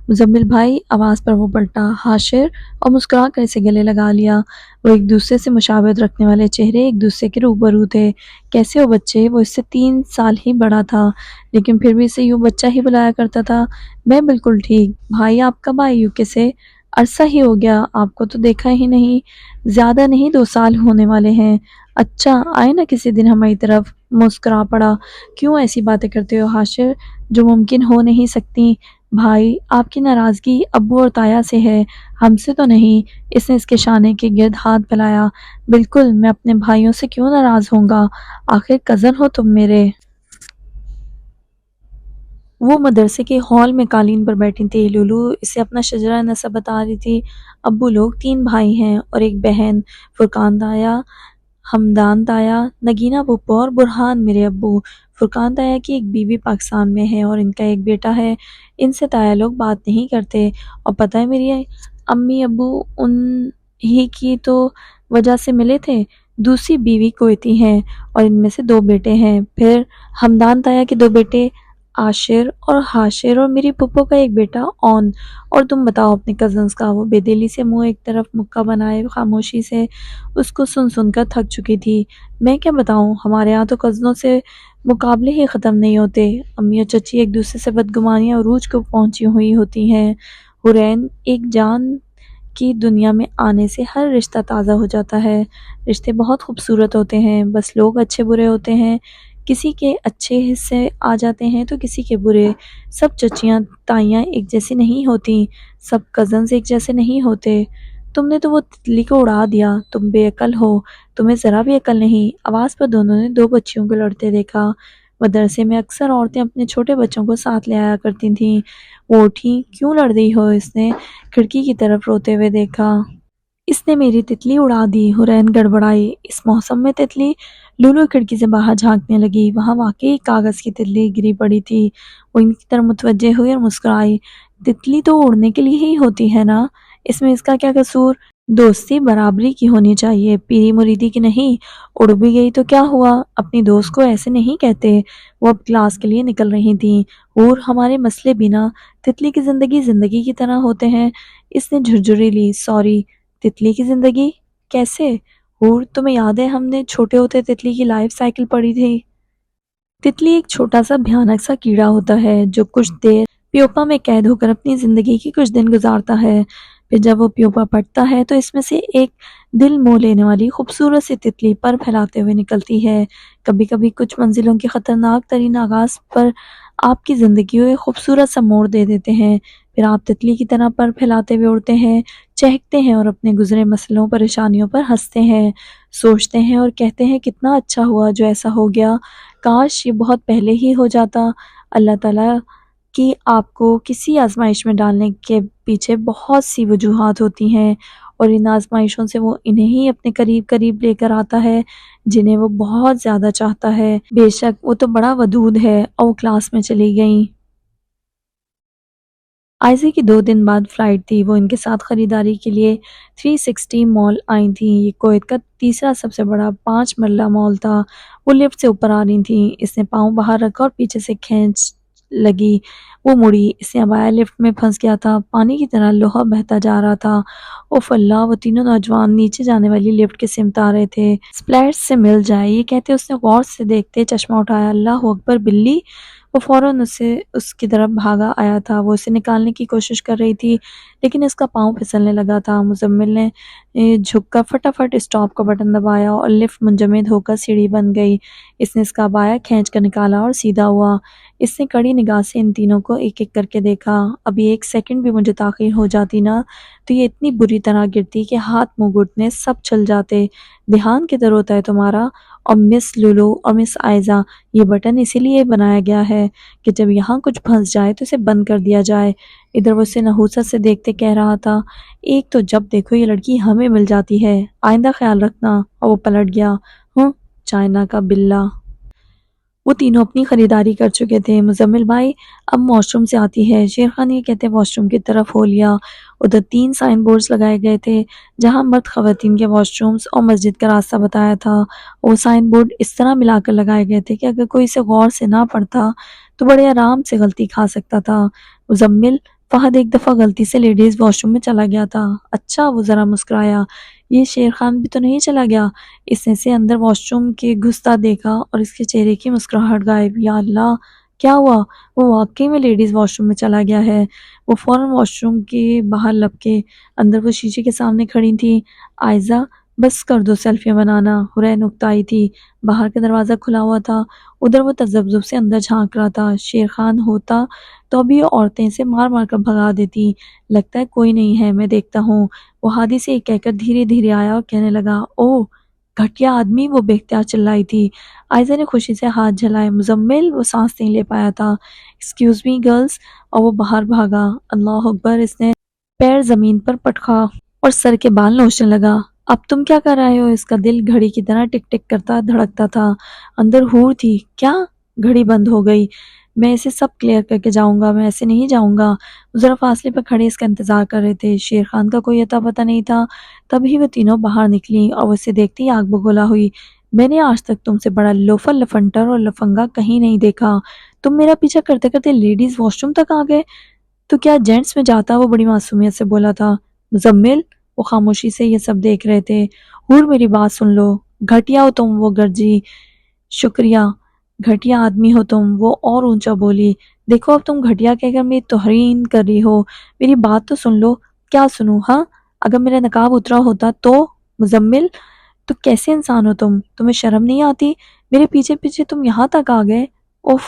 مزمل بھائی، آواز پر وہ پلٹا۔ حاشر، اور مسکرا کر اسے گلے لگا لیا۔ وہ ایک دوسرے سے مشابہت رکھنے والے چہرے ایک دوسرے کے روبرو تھے۔ کیسے ہو بچے؟ وہ اس سے 3 سال ہی بڑا تھا، لیکن پھر بھی اسے یوں بچہ ہی بلایا کرتا تھا۔ میں بالکل ٹھیک۔ بھائی آپ کب آئے یوکے سے؟ عرصہ ہی ہو گیا، آپ کو تو دیکھا ہی نہیں۔ زیادہ نہیں، 2 سال ہونے والے ہیں۔ اچھا، آئے نا کسی دن ہماری طرف۔ مسکرا پڑا۔ کیوں ایسی باتیں کرتے ہو حاشر، جو ممکن ہو نہیں سکتی؟ بھائی، آپ کی ناراضگی ابو اور تایا سے ہے، ہم سے تو نہیں۔ اس نے اس کے شانے کے گرد ہاتھ پھیلایا۔ بالکل، میں اپنے بھائیوں سے کیوں ناراض ہوں گا، آخر کزن ہو تم میرے۔ وہ مدرسے کے ہال میں قالین پر بیٹھی تھی۔ لولو اسے اپنا شجرہ نسب بتا رہی تھی۔ ابو لوگ 3 بھائی ہیں اور ایک بہن، فرقان تایا، حمدان تایا، نگینہ پھپھو اور برہان میرے ابو۔ فرقان تایا کی ایک بیوی پاکستان میں ہے اور ان کا ایک بیٹا ہے۔ ان سے تایا لوگ بات نہیں کرتے، اور پتہ ہے میری امی ابو ان ہی کی تو وجہ سے ملے تھے۔ دوسری بیوی کویتی ہیں اور ان میں سے 2 بیٹے ہیں۔ پھر حمدان تایا کے 2 بیٹے عاشر اور حاشر، اور میری پھپھو کا ایک بیٹا اون۔ اور تم بتاؤ اپنے کزنز کا۔ وہ بے دلی سے منہ ایک طرف مکہ بنائے خاموشی سے اس کو سن کر تھک چکی تھی۔ میں کیا بتاؤں، ہمارے ہاں تو کزنوں سے مقابلے ہی ختم نہیں ہوتے۔ امی اور چچی ایک دوسرے سے بدگمانیاں عروج کو پہنچی ہوئی ہوتی ہیں۔ حورین، ایک جان کی دنیا میں آنے سے ہر رشتہ تازہ ہو جاتا ہے۔ رشتے بہت خوبصورت ہوتے ہیں، بس لوگ اچھے برے ہوتے ہیں۔ کسی کے اچھے حصے آ جاتے ہیں تو کسی کے برے۔ سب چچیاں تائیاں ایک جیسی نہیں ہوتی، سب کزنز ایک جیسے نہیں ہوتے۔ تم نے تو وہ تتلی کو اڑا دیا، تم بے عقل ہو، تمہیں ذرا بھی عقل نہیں۔ آواز پر دونوں نے 2 بچیوں کو لڑتے دیکھا۔ مدرسے میں اکثر عورتیں اپنے چھوٹے بچوں کو ساتھ لے آیا کرتی تھیں۔ وہ اٹھی۔ کیوں لڑ رہی ہو؟ اس نے کھڑکی کی طرف روتے ہوئے دیکھا۔ اس نے میری تتلی اڑا دی، حورین گڑبڑائی۔ اس موسم میں تتلی؟ لولو کھڑکی سے باہر جھانکنے لگی۔ وہاں واقعی ایک کاغذ کی تتلی گری پڑی تھی۔ وہ ان کی طرف متوجہ ہوئی اور مسکرائی۔ تتلی تو اڑنے کے لیے ہی ہوتی ہے نا، اس میں اس کا کیا قصور؟ دوستی برابری کی ہونی چاہیے، پیری مریدی کی نہیں۔ اڑ بھی گئی تو کیا ہوا، اپنی دوست کو ایسے نہیں کہتے۔ وہ اب کلاس کے لیے نکل رہی تھیں۔ اور ہمارے مسئلے بنا تتلی کی زندگی زندگی کی طرح ہوتے ہیں۔ اس نے جھرجھری لی۔ سوری، تتلی کی زندگی کیسے؟ اور تمہیں یاد ہے ہم نے چھوٹے ہوتے تتلی کی لائف سائیکل پڑھی تھی؟ تتلی ایک چھوٹا سا بھیانک سا کیڑا ہوتا ہے جو کچھ دیر پیوپا میں قید ہو کر اپنی زندگی کی کچھ دن گزارتا ہے۔ پھر جب وہ پیوپا پڑتا ہے تو اس میں سے ایک دل مو لینے والی خوبصورت سی تتلی پر پھیلاتے ہوئے نکلتی ہے۔ کبھی کبھی کچھ منزلوں کے خطرناک ترین آغاز پر آپ کی زندگی کو ایک خوبصورت سا موڑ دے دیتے ہیں۔ پھر آپ تتلی کی طرح پر پھیلاتے ہوئے اڑتے ہیں، چہکتے ہیں اور اپنے گزرے مسئلوں پریشانیوں پر ہنستے ہیں، سوچتے ہیں اور کہتے ہیں کتنا اچھا ہوا جو ایسا ہو گیا، کاش یہ بہت پہلے ہی ہو جاتا۔ اللہ تعالیٰ کی آپ کو کسی آزمائش میں ڈالنے کے پیچھے بہت سی وجوہات ہوتی ہیں، اور ان آزمائشوں سے وہ انہیں ہی اپنے قریب قریب لے کر آتا ہے جنہیں وہ بہت زیادہ چاہتا ہے۔ بے شک وہ تو بڑا ودود ہے۔ اور وہ کلاس میں چلی گئیں۔ آئزی کی 2 دن بعد فلائٹ تھی۔ وہ ان کے ساتھ خریداری کے لیے 360 مال آئی تھیں۔ یہ کویت کا تیسرا سب سے بڑا 5 مرلہ مال تھا۔ وہ لفٹ سے اوپر آ رہی تھیں۔ اس نے پاؤں باہر رکھا اور پیچھے سے کھینچ لگی۔ وہ مڑی، اس سے عبایا لفٹ میں پھنس گیا تھا۔ پانی کی طرح لوہا بہتا جا رہا تھا۔ اوف اللہ، وہ تینوں نوجوان نیچے جانے والی لفٹ کی سمت آ رہے تھے۔ سپلیش سے مل جائے، یہ کہتے اس نے غور سے دیکھتے چشمہ اٹھایا۔ اللہ اکبر، بلی! وہ فوراً اس کی طرف بھاگا آیا تھا۔ وہ اسے نکالنے کی کوشش کر رہی تھی لیکن اس کا پاؤں پھسلنے لگا تھا۔ مزمل نے جھک کر فٹافٹ اسٹاپ کا بٹن دبایا اور لفٹ منجمد ہو کر سیڑھی بن گئی۔ اس نے اس کا عبایا کھینچ کر نکالا اور سیدھا ہوا۔ اس نے کڑی نگاہ سے ان تینوں کو ایک ایک کر کے دیکھا۔ ابھی 1 سیکنڈ بھی مجھے تاخیر ہو جاتی نا تو یہ اتنی بری طرح گرتی کہ ہاتھ منہ گھٹنے سب چھل جاتے۔ دھیان کدھر ہوتا ہے تمہارا؟ اور مس لولو اور مس آئزہ، یہ بٹن اسی لیے بنایا گیا ہے کہ جب یہاں کچھ پھنس جائے تو اسے بند کر دیا جائے۔ ادھر وہ اسے نحوست سے دیکھتے کہہ رہا تھا، ایک تو جب دیکھو یہ لڑکی ہمیں مل جاتی ہے، آئندہ خیال رکھنا۔ اور وہ پلٹ گیا۔ چائنا کا بلّا! وہ تینوں اپنی خریداری کر چکے تھے۔ مزمل بھائی اب واش روم سے آتی ہے، شیر خان یہ کہتے واش روم کی طرف ہو لیا۔ ادھر 3 سائن بورڈز لگائے گئے تھے جہاں مرد خواتین کے واش رومز اور مسجد کا راستہ بتایا تھا۔ وہ سائن بورڈ اس طرح ملا کر لگائے گئے تھے کہ اگر کوئی اسے غور سے نہ پڑھتا تو بڑے آرام سے غلطی کھا سکتا تھا۔ مزمل، فہد ایک دفعہ غلطی سے لیڈیز واش روم میں چلا گیا تھا۔ اچھا، وہ ذرا مسکرایا۔ یہ شیر خان بھی تو نہیں چلا گیا؟ اس نے اسے اندر واش روم کے گھستا دیکھا اور اس کے چہرے کی مسکراہٹ غائب۔ یا اللہ، کیا ہوا؟ وہ واقعی میں لیڈیز واش روم میں چلا گیا ہے۔ وہ فوراً واش روم کے باہر لپکے۔ اندر وہ شیشے کے سامنے کھڑی تھی۔ آئزہ، بس کر دو سیلفیاں بنانا۔ حورین اکتائی تھی۔ باہر کا دروازہ کھلا ہوا تھا۔ ادھر وہ تذبذب سے اندر جھانک رہا تھا۔ شیر خان ہوتا تو ابھی عورتیں اسے مار مار کر بھگا دیتی۔ لگتا ہے کوئی نہیں ہے، میں دیکھتا ہوں۔ وہ ہادی سے یہ کہہ کر دھیرے دھیرے آیا اور کہنے لگا، اوہ گھٹیا آدمی! وہ بے اختیار چلائی تھی۔ آئزہ نے خوشی سے ہاتھ جھلائے۔ مزمل، وہ سانس نہیں لے پایا تھا۔ Excuse me girls! اور وہ باہر بھاگا۔ اللہ اکبر! اس نے پیر زمین پر پٹکا اور سر کے بال نوچنے لگا۔ اب تم کیا کر رہے ہو؟ اس کا دل گھڑی کی طرح ٹک ٹک کرتا دھڑکتا تھا۔ اندر حور تھی۔ کیا؟ گھڑی بند ہو گئی۔ میں اسے سب کلیئر کر کے جاؤں گا، میں ایسے نہیں جاؤں گا۔ ذرا فاصلے پر کھڑے اس کا انتظار کر رہے تھے۔ شیر خان کا کوئی اتا پتہ نہیں تھا۔ تبھی وہ تینوں باہر نکلیں اور وہ اسے دیکھتے ہی آگ بگولا ہوئی۔ میں نے آج تک تم سے بڑا لوفر، لفنٹر اور لفنگا کہیں نہیں دیکھا۔ تم میرا پیچھا کرتے کرتے لیڈیز واش روم تک آ گئے تو کیا جینٹس میں جاتا؟ وہ بڑی معصومیت سے بولا تھا۔ مزمل! وہ خاموشی سے یہ سب دیکھ رہے تھے۔ حور، میری بات سن لو۔ گھٹیا ہو تم! وہ گرجی۔ شکریہ، گھٹیا آدمی ہو تم! وہ اور اونچا بولی۔ دیکھو اب تم گھٹیا کہہ کر میری توہین کر رہی ہو۔ میری بات تو سن لو۔ کیا سنوں؟ ہاں، اگر میرا نقاب اترا ہوتا تو؟ مزمل، تو کیسے انسان ہو تم؟ تمہیں شرم نہیں آتی؟ میرے پیچھے پیچھے تم یہاں تک آ گئے۔ اف!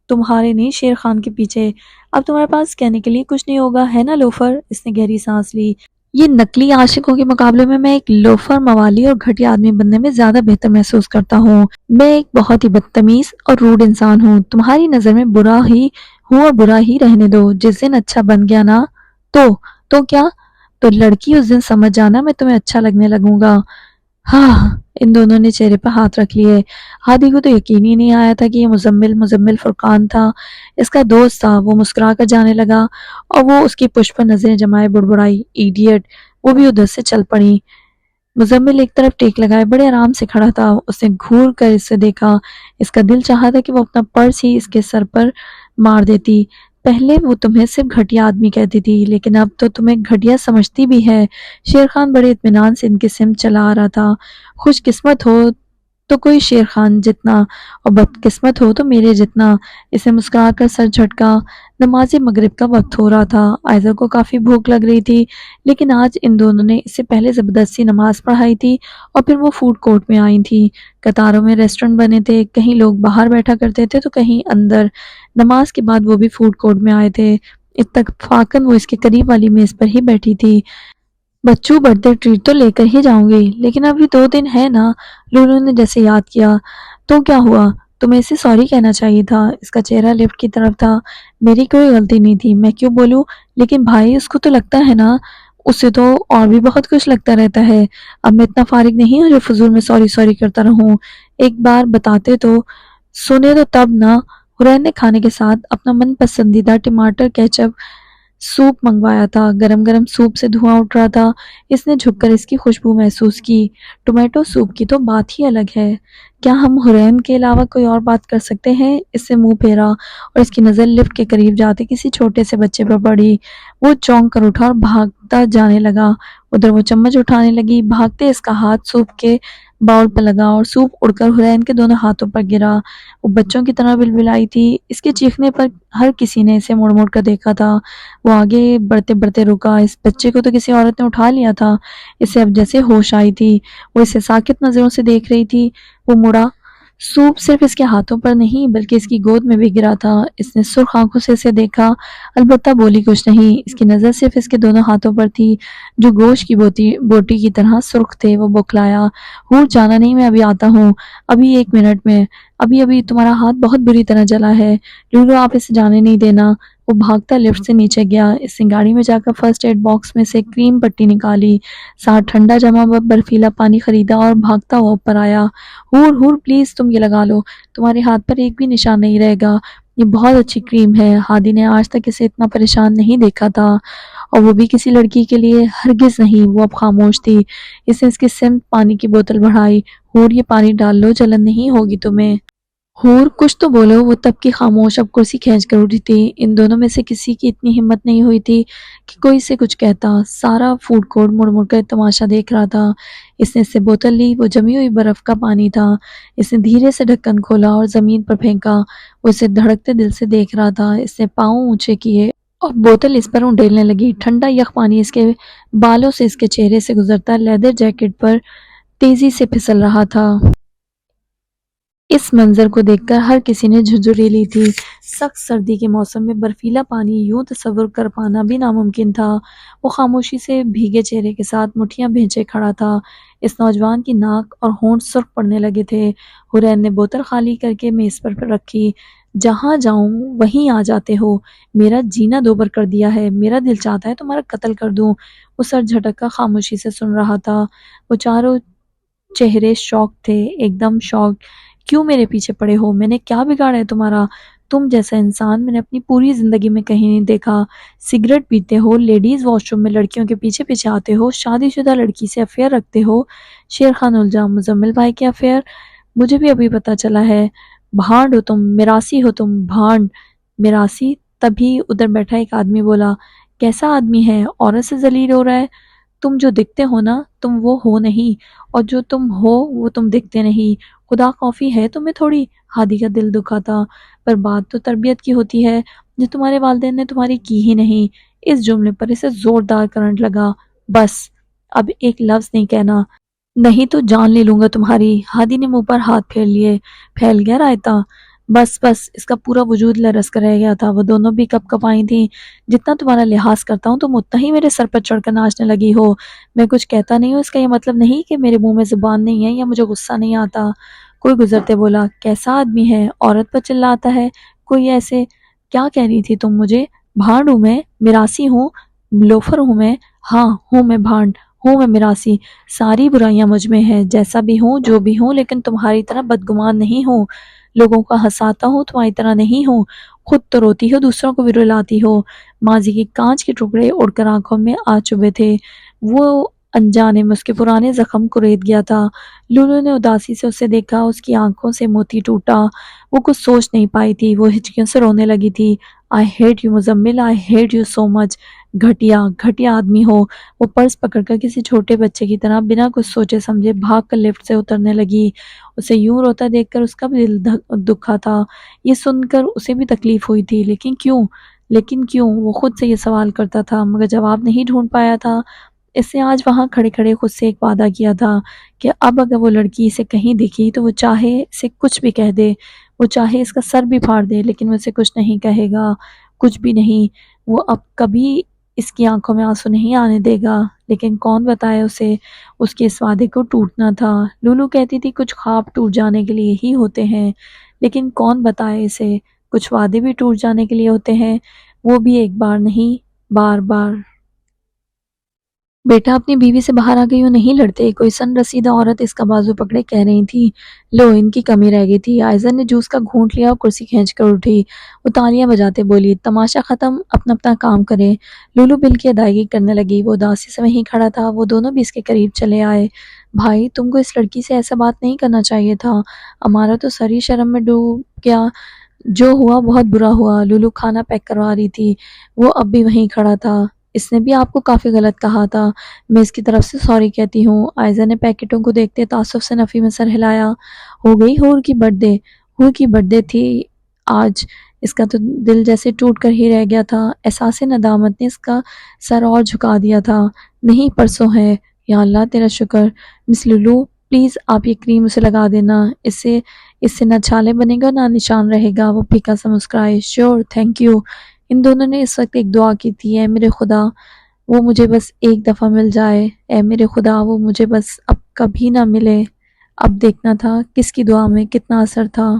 تمہارے نہیں، شیر خان کے پیچھے۔ اب تمہارے پاس کہنے کے لیے کچھ نہیں ہوگا، ہے نا لوفر؟ اس نے گہری سانس لی۔ یہ نقلی عاشقوں کے مقابلے میں ایک لوفر، موالی اور گھٹیا آدمی بننے میں زیادہ بہتر محسوس کرتا ہوں۔ میں ایک بہت ہی بدتمیز اور روڈ انسان ہوں۔ تمہاری نظر میں برا ہی ہوں اور برا ہی رہنے دو۔ جس دن اچھا بن گیا نا تو کیا؟ تو لڑکی اس دن سمجھ جانا میں تمہیں اچھا لگنے لگوں گا۔ ہاں! ان دونوں نے چہرے پر ہاتھ رکھ لیے۔ ہادی کو تو یقین ہی نہیں آیا تھا کہ یہ مزمل فرقان تھا، اس کا دوست تھا۔ وہ مسکرا کر جانے لگا اور وہ اس کی پشت پر نظریں جمائے بڑبڑائی، ایڈیٹ! وہ بھی ادھر سے چل پڑی۔ مزمل ایک طرف ٹیک لگائے بڑے آرام سے کھڑا تھا۔ اس نے گھور کر اسے دیکھا۔ اس کا دل چاہا تھا کہ وہ اپنا پرس ہی اس کے سر پر مار دیتی۔ پہلے وہ تمہیں صرف گھٹیا آدمی کہتی تھی، لیکن اب تو تمہیں گھٹیا سمجھتی بھی ہے۔ شیر خان بڑے اطمینان سے ان کی سمت چلا آ رہا تھا۔ خوش قسمت ہو تو کوئی شیر خان جتنا، اور بدقسمت ہو تو میرے جتنا۔ اسے مسکرا کر سر جھٹکا۔ نماز مغرب کا وقت ہو رہا تھا۔ آئزہ کو کافی بھوک لگ رہی تھی، لیکن آج ان دونوں نے اس سے پہلے زبردستی نماز پڑھائی تھی اور پھر وہ فوڈ کورٹ میں آئی تھی۔ قطاروں میں ریسٹورنٹ بنے تھے، کہیں لوگ باہر بیٹھا کرتے تھے تو کہیں اندر۔ نماز کے بعد وہ بھی فوڈ کورٹ میں آئے تھے۔ اتفاقاً وہ اس کے قریب والی میز پر ہی بیٹھی تھی۔ بچوں برتھ ڈے ٹریٹ تو لے کر ہی جاؤں گی، لیکن ابھی 2 دن ہے نا، لولو نے جیسے یاد کیا۔ تو کیا ہوا؟ تمہیں اسے سوری کہنا چاہیے تھا۔ اس کا چہرہ لفٹ کی طرف تھا۔ میری کوئی غلطی نہیں تھی، میں کیوں بولوں؟ لیکن بھائی اس کو تو لگتا ہے نا، اسے تو اور بھی بہت کچھ لگتا رہتا ہے۔ اب میں اتنا فارغ نہیں ہوں جو فضول میں سوری سوری کرتا رہوں۔ ایک بار بتاتے تو سنے تو تب نا۔ حرین نے کھانے کے ساتھ اپنا من پسندیدہ ٹماٹر کیچپ سوپ منگوایا تھا۔ گرم گرم سوپ سے دھواں اٹھ رہا تھا۔ اس نے جھک کر اس کی خوشبو محسوس کی۔ ٹومیٹو سوپ کی تو بات ہی الگ ہے۔ کیا ہم حرین کے علاوہ کوئی اور بات کر سکتے ہیں؟ اس سے منہ پھیرا اور اس کی نظر لفٹ کے قریب جاتے کسی چھوٹے سے بچے پر پڑی۔ وہ چونک کر اٹھا اور بھاگتا جانے لگا۔ ادھر وہ چمچ اٹھانے لگی۔ بھاگتے اس کا ہاتھ سوپ کے باؤل پر لگا اور سوپ اڑ کر حرین کے دونوں ہاتھوں پر گرا۔ وہ بچوں کی طرح بلبلائی تھی۔ اس کے چیخنے پر ہر کسی نے اسے مڑ مڑ کر دیکھا تھا۔ وہ آگے بڑھتے بڑھتے رکا۔ اس بچے کو تو کسی عورت نے اٹھا لیا تھا۔ اسے اب جیسے ہوش آئی تھی۔ وہ اسے ساکت نظروں سے دیکھ رہی تھی۔ وہ مڑا۔ سوپ صرف اس کے ہاتھوں پر نہیں بلکہ اس کی گود میں بھی گرا تھا۔ اس نے سرخ آنکھوں سے اسے دیکھا، البتہ بولی کچھ نہیں۔ اس کی نظر صرف اس کے دونوں ہاتھوں پر تھی جو گوشت کی بوٹی کی طرح سرخ تھے۔ وہ بوکھلایا، ہور جانا نہیں، میں ابھی آتا ہوں، ابھی 1 منٹ میں، ابھی تمہارا ہاتھ بہت بری طرح جلا ہے، لولو آپ اسے جانے نہیں دینا۔ وہ بھاگتا لفٹ سے نیچے گیا۔ اس نے گاڑی میں جا کر فرسٹ ایڈ باکس میں سے کریم پٹی نکالی، ساتھ ٹھنڈا جمع برفیلا پانی خریدا اور بھاگتا ہوا اوپر آیا۔ ہور پلیز تم یہ لگا لو، تمہارے ہاتھ پر ایک بھی نشان نہیں رہے گا، یہ بہت اچھی کریم ہے۔ ہادی نے آج تک اسے اتنا پریشان نہیں دیکھا تھا، اور وہ بھی کسی لڑکی کے لیے، ہرگز نہیں۔ وہ اب خاموش تھی۔ اس نے اس کی سمت پانی کی بوتل بڑھائی۔ ہور یہ پانی ڈال لو، جلن نہیں ہوگی تمہیں۔ ہور کچھ تو بولو۔ وہ تب کی خاموش اب کرسی کھینچ کر اٹھی تھی۔ ان دونوں میں سے کسی کی اتنی ہمت نہیں ہوئی تھی کہ کوئی اسے کچھ کہتا۔ سارا فوڈ کورٹ مڑ مڑ کر تماشا دیکھ رہا تھا۔ اس نے اس سے بوتل لی، وہ جمی ہوئی برف کا پانی تھا۔ اس نے دھیرے سے ڈھکن کھولا اور زمین پر پھینکا۔ وہ اسے دھڑکتے دل سے دیکھ رہا تھا۔ اس نے پاؤں اونچے کیے اور بوتل اس پر انڈیلنے لگی۔ ٹھنڈا یک پانی اس کے بالوں سے اس کے چہرے سے گزرتا لیدر جیکٹ پر تیزی سے پھسل رہا تھا۔ اس منظر کو دیکھ کر ہر کسی نے جھرجھری لی تھی۔ سخت سردی کے موسم میں برفیلا پانی یوں تصور کر پانا بھی ناممکن تھا۔ وہ خاموشی سے بھیگے چہرے کے ساتھ مٹھیاں بھینچے کھڑا تھا۔ اس نوجوان کی ناک اور ہونٹ سرخ پڑنے لگے تھے۔ حرین نے بوتل خالی کر کے میز پر رکھی۔ جہاں جاؤں وہیں آ جاتے ہو، میرا جینا دوبر کر دیا ہے، میرا دل چاہتا ہے تمہارا قتل کر دوں۔ وہ سر جھٹک کر خاموشی سے سن رہا تھا۔ وہ چاروں چہرے شاک تھے، ایک دم شاک۔ کیوں میرے پیچھے پڑے ہو؟ میں نے کیا بگاڑا ہے تمہارا؟ تم جیسا انسان میں نے اپنی پوری زندگی میں کہیں نہیں دیکھا۔ سگریٹ پیتے ہو، لیڈیز واش روم میں لڑکیوں کے پیچھے پیچھے آتے ہو، شادی شدہ لڑکی سے افیئر رکھتے ہو۔ شیر خان الجھا، مزمل بھائی کے افیئر؟ مجھے بھی ابھی پتہ چلا ہے۔ بھانڈ ہو تم، میراثی ہو تم، بھانڈ میراثی۔ تبھی ادھر بیٹھا ایک آدمی بولا، کیسا آدمی ہے؟ عورت سے ذلیل ہو رہا ہے؟ تم جو دکھتے ہو نا، تم وہ ہو نہیں، اور جو تم ہو وہ تم دکھتے نہیں۔ خدا خوفی ہے تمہیں تھوڑی؟ ہادی کا دل دکھا تھا۔ پر بات تو تربیت کی ہوتی ہے جو تمہارے والدین نے تمہاری کی ہی نہیں۔ اس جملے پر اسے زوردار کرنٹ لگا۔ بس اب ایک لفظ نہیں کہنا، نہیں تو جان لے لوں گا تمہاری۔ ہادی نے منہ پر ہاتھ پھیل گیا رائتا۔ بس اس کا پورا وجود لرز کر رہ گیا تھا۔ وہ دونوں بھی کپ کپائی تھیں۔ جتنا تمہارا لحاظ کرتا ہوں تم اتنا ہی میرے سر پر چڑھ کر ناچنے لگی ہو۔ میں کچھ کہتا نہیں ہوں، اس کا یہ مطلب نہیں کہ میرے منہ میں زبان نہیں ہے یا مجھے غصہ نہیں آتا۔ کوئی گزرتے بولا، کیسا آدمی ہے؟ عورت پر چلاتا ہے کوئی ایسے۔ کیا کہہ رہی تھی تم مجھے؟ بھانڈ ہوں میں، میراثی ہوں، لوفر ہوں میں؟ ہاں ہوں میں بھانڈ، ہوں میں میراثی، ساری برائیاں مجھ میں ہیں، جیسا بھی ہوں جو بھی ہوں، لیکن تمہاری طرح بدگمان نہیں ہوں، لوگوں کا ہنساتا ہوں، تمہاری طرح نہیں ہوں، خود تو روتی ہو، دوسروں کو بھی رلاتی ہو۔ ماضی کے کانچ کے ٹکڑے اڑ کر آنکھوں میں آ چبھے تھے۔ وہ انجانے میں اس کے پرانے زخم کو ریت گیا تھا۔ لولو نے اداسی سے اسے دیکھا، اس کی آنکھوں سے موتی ٹوٹا۔ وہ کچھ سوچ نہیں پائی تھی، وہ ہچکیوں سے رونے لگی تھی۔ I hate you Muzammil, I hate you so much. گھٹیا گھٹیا آدمی ہو۔ وہ پرس پکڑ کر کسی چھوٹے بچے کی طرح بنا کچھ سوچے سمجھے بھاگ کر لفٹ سے اترنے لگی۔ اسے یوں روتا دیکھ کر اس کا بھی دل دکھا تھا۔ یہ سن کر اسے بھی تکلیف ہوئی تھی، لیکن کیوں وہ خود سے یہ سوال کرتا تھا مگر جواب نہیں ڈھونڈ پایا تھا۔ اس نے آج وہاں کھڑے کھڑے خود سے ایک وعدہ کیا تھا کہ اب اگر وہ لڑکی اسے کہیں دکھی تو وہ چاہے اسے کچھ بھی کہہ دے، وہ چاہے اس کا سر بھی پھاڑ دے، لیکن وہ اسے کچھ نہیں کہے گا، کچھ بھی نہیں۔ وہ اب کبھی اس کی آنکھوں میں آنسو نہیں آنے دے گا۔ لیکن کون بتائے اسے اس کے اس وعدے کو ٹوٹنا تھا۔ لولو کہتی تھی کچھ خواب ٹوٹ جانے کے لیے ہی ہوتے ہیں، لیکن کون بتائے اسے کچھ وعدے بھی ٹوٹ جانے کے لیے ہوتے ہیں، وہ بھی ایک بار نہیں، بار بار۔ بیٹا اپنی بیوی سے باہر آ گئی ہو، نہیں لڑتے؟ کوئی سن رسیدہ عورت اس کا بازو پکڑے کہہ رہی تھی۔ لو ان کی کمی رہ گئی تھی۔ آئزر نے جوس کا گھونٹ لیا اور کرسی کھینچ کر اٹھی۔ وہ تالیاں بجاتے بولی، تماشا ختم، اپنا اپنا کام کریں۔ لولو بل کی ادائیگی کرنے لگی۔ وہ اداسی سے وہیں کھڑا تھا۔ وہ دونوں بھی اس کے قریب چلے آئے۔ بھائی تم کو اس لڑکی سے ایسا بات نہیں کرنا چاہیے تھا، ہمارا تو سر ہی شرم میں ڈوب گیا۔ جو ہوا بہت برا ہوا۔ لولو کھانا پیک کروا رہی تھی۔ وہ اب بھی وہیں کھڑا تھا۔ اس نے بھی آپ کو کافی غلط کہا تھا، میں اس کی طرف سے سوری کہتی ہوں۔ آئزہ نے پیکٹوں کو دیکھتے تعصب سے نفی میں سر ہلایا۔ ہو گئی حور کی برتھ ڈے تھی آج۔ اس کا تو دل جیسے ٹوٹ کر ہی رہ گیا تھا۔ احساس ندامت نے اس کا سر اور جھکا دیا تھا۔ نہیں پرسوں ہے۔ یا اللہ تیرا شکر۔ مس لولو پلیز آپ یہ کریم اسے لگا دینا، اس سے نہ چھالے بنے گا نہ نشان رہے گا۔ وہ پھیکا سا مسکرائے۔ Sure, thank you. ان دونوں نے اس وقت ایک دعا کی تھی، اے میرے خدا وہ مجھے بس ایک دفعہ مل جائے، اے میرے خدا وہ مجھے بس اب کبھی نہ ملے۔ اب دیکھنا تھا کس کی دعا میں کتنا اثر تھا۔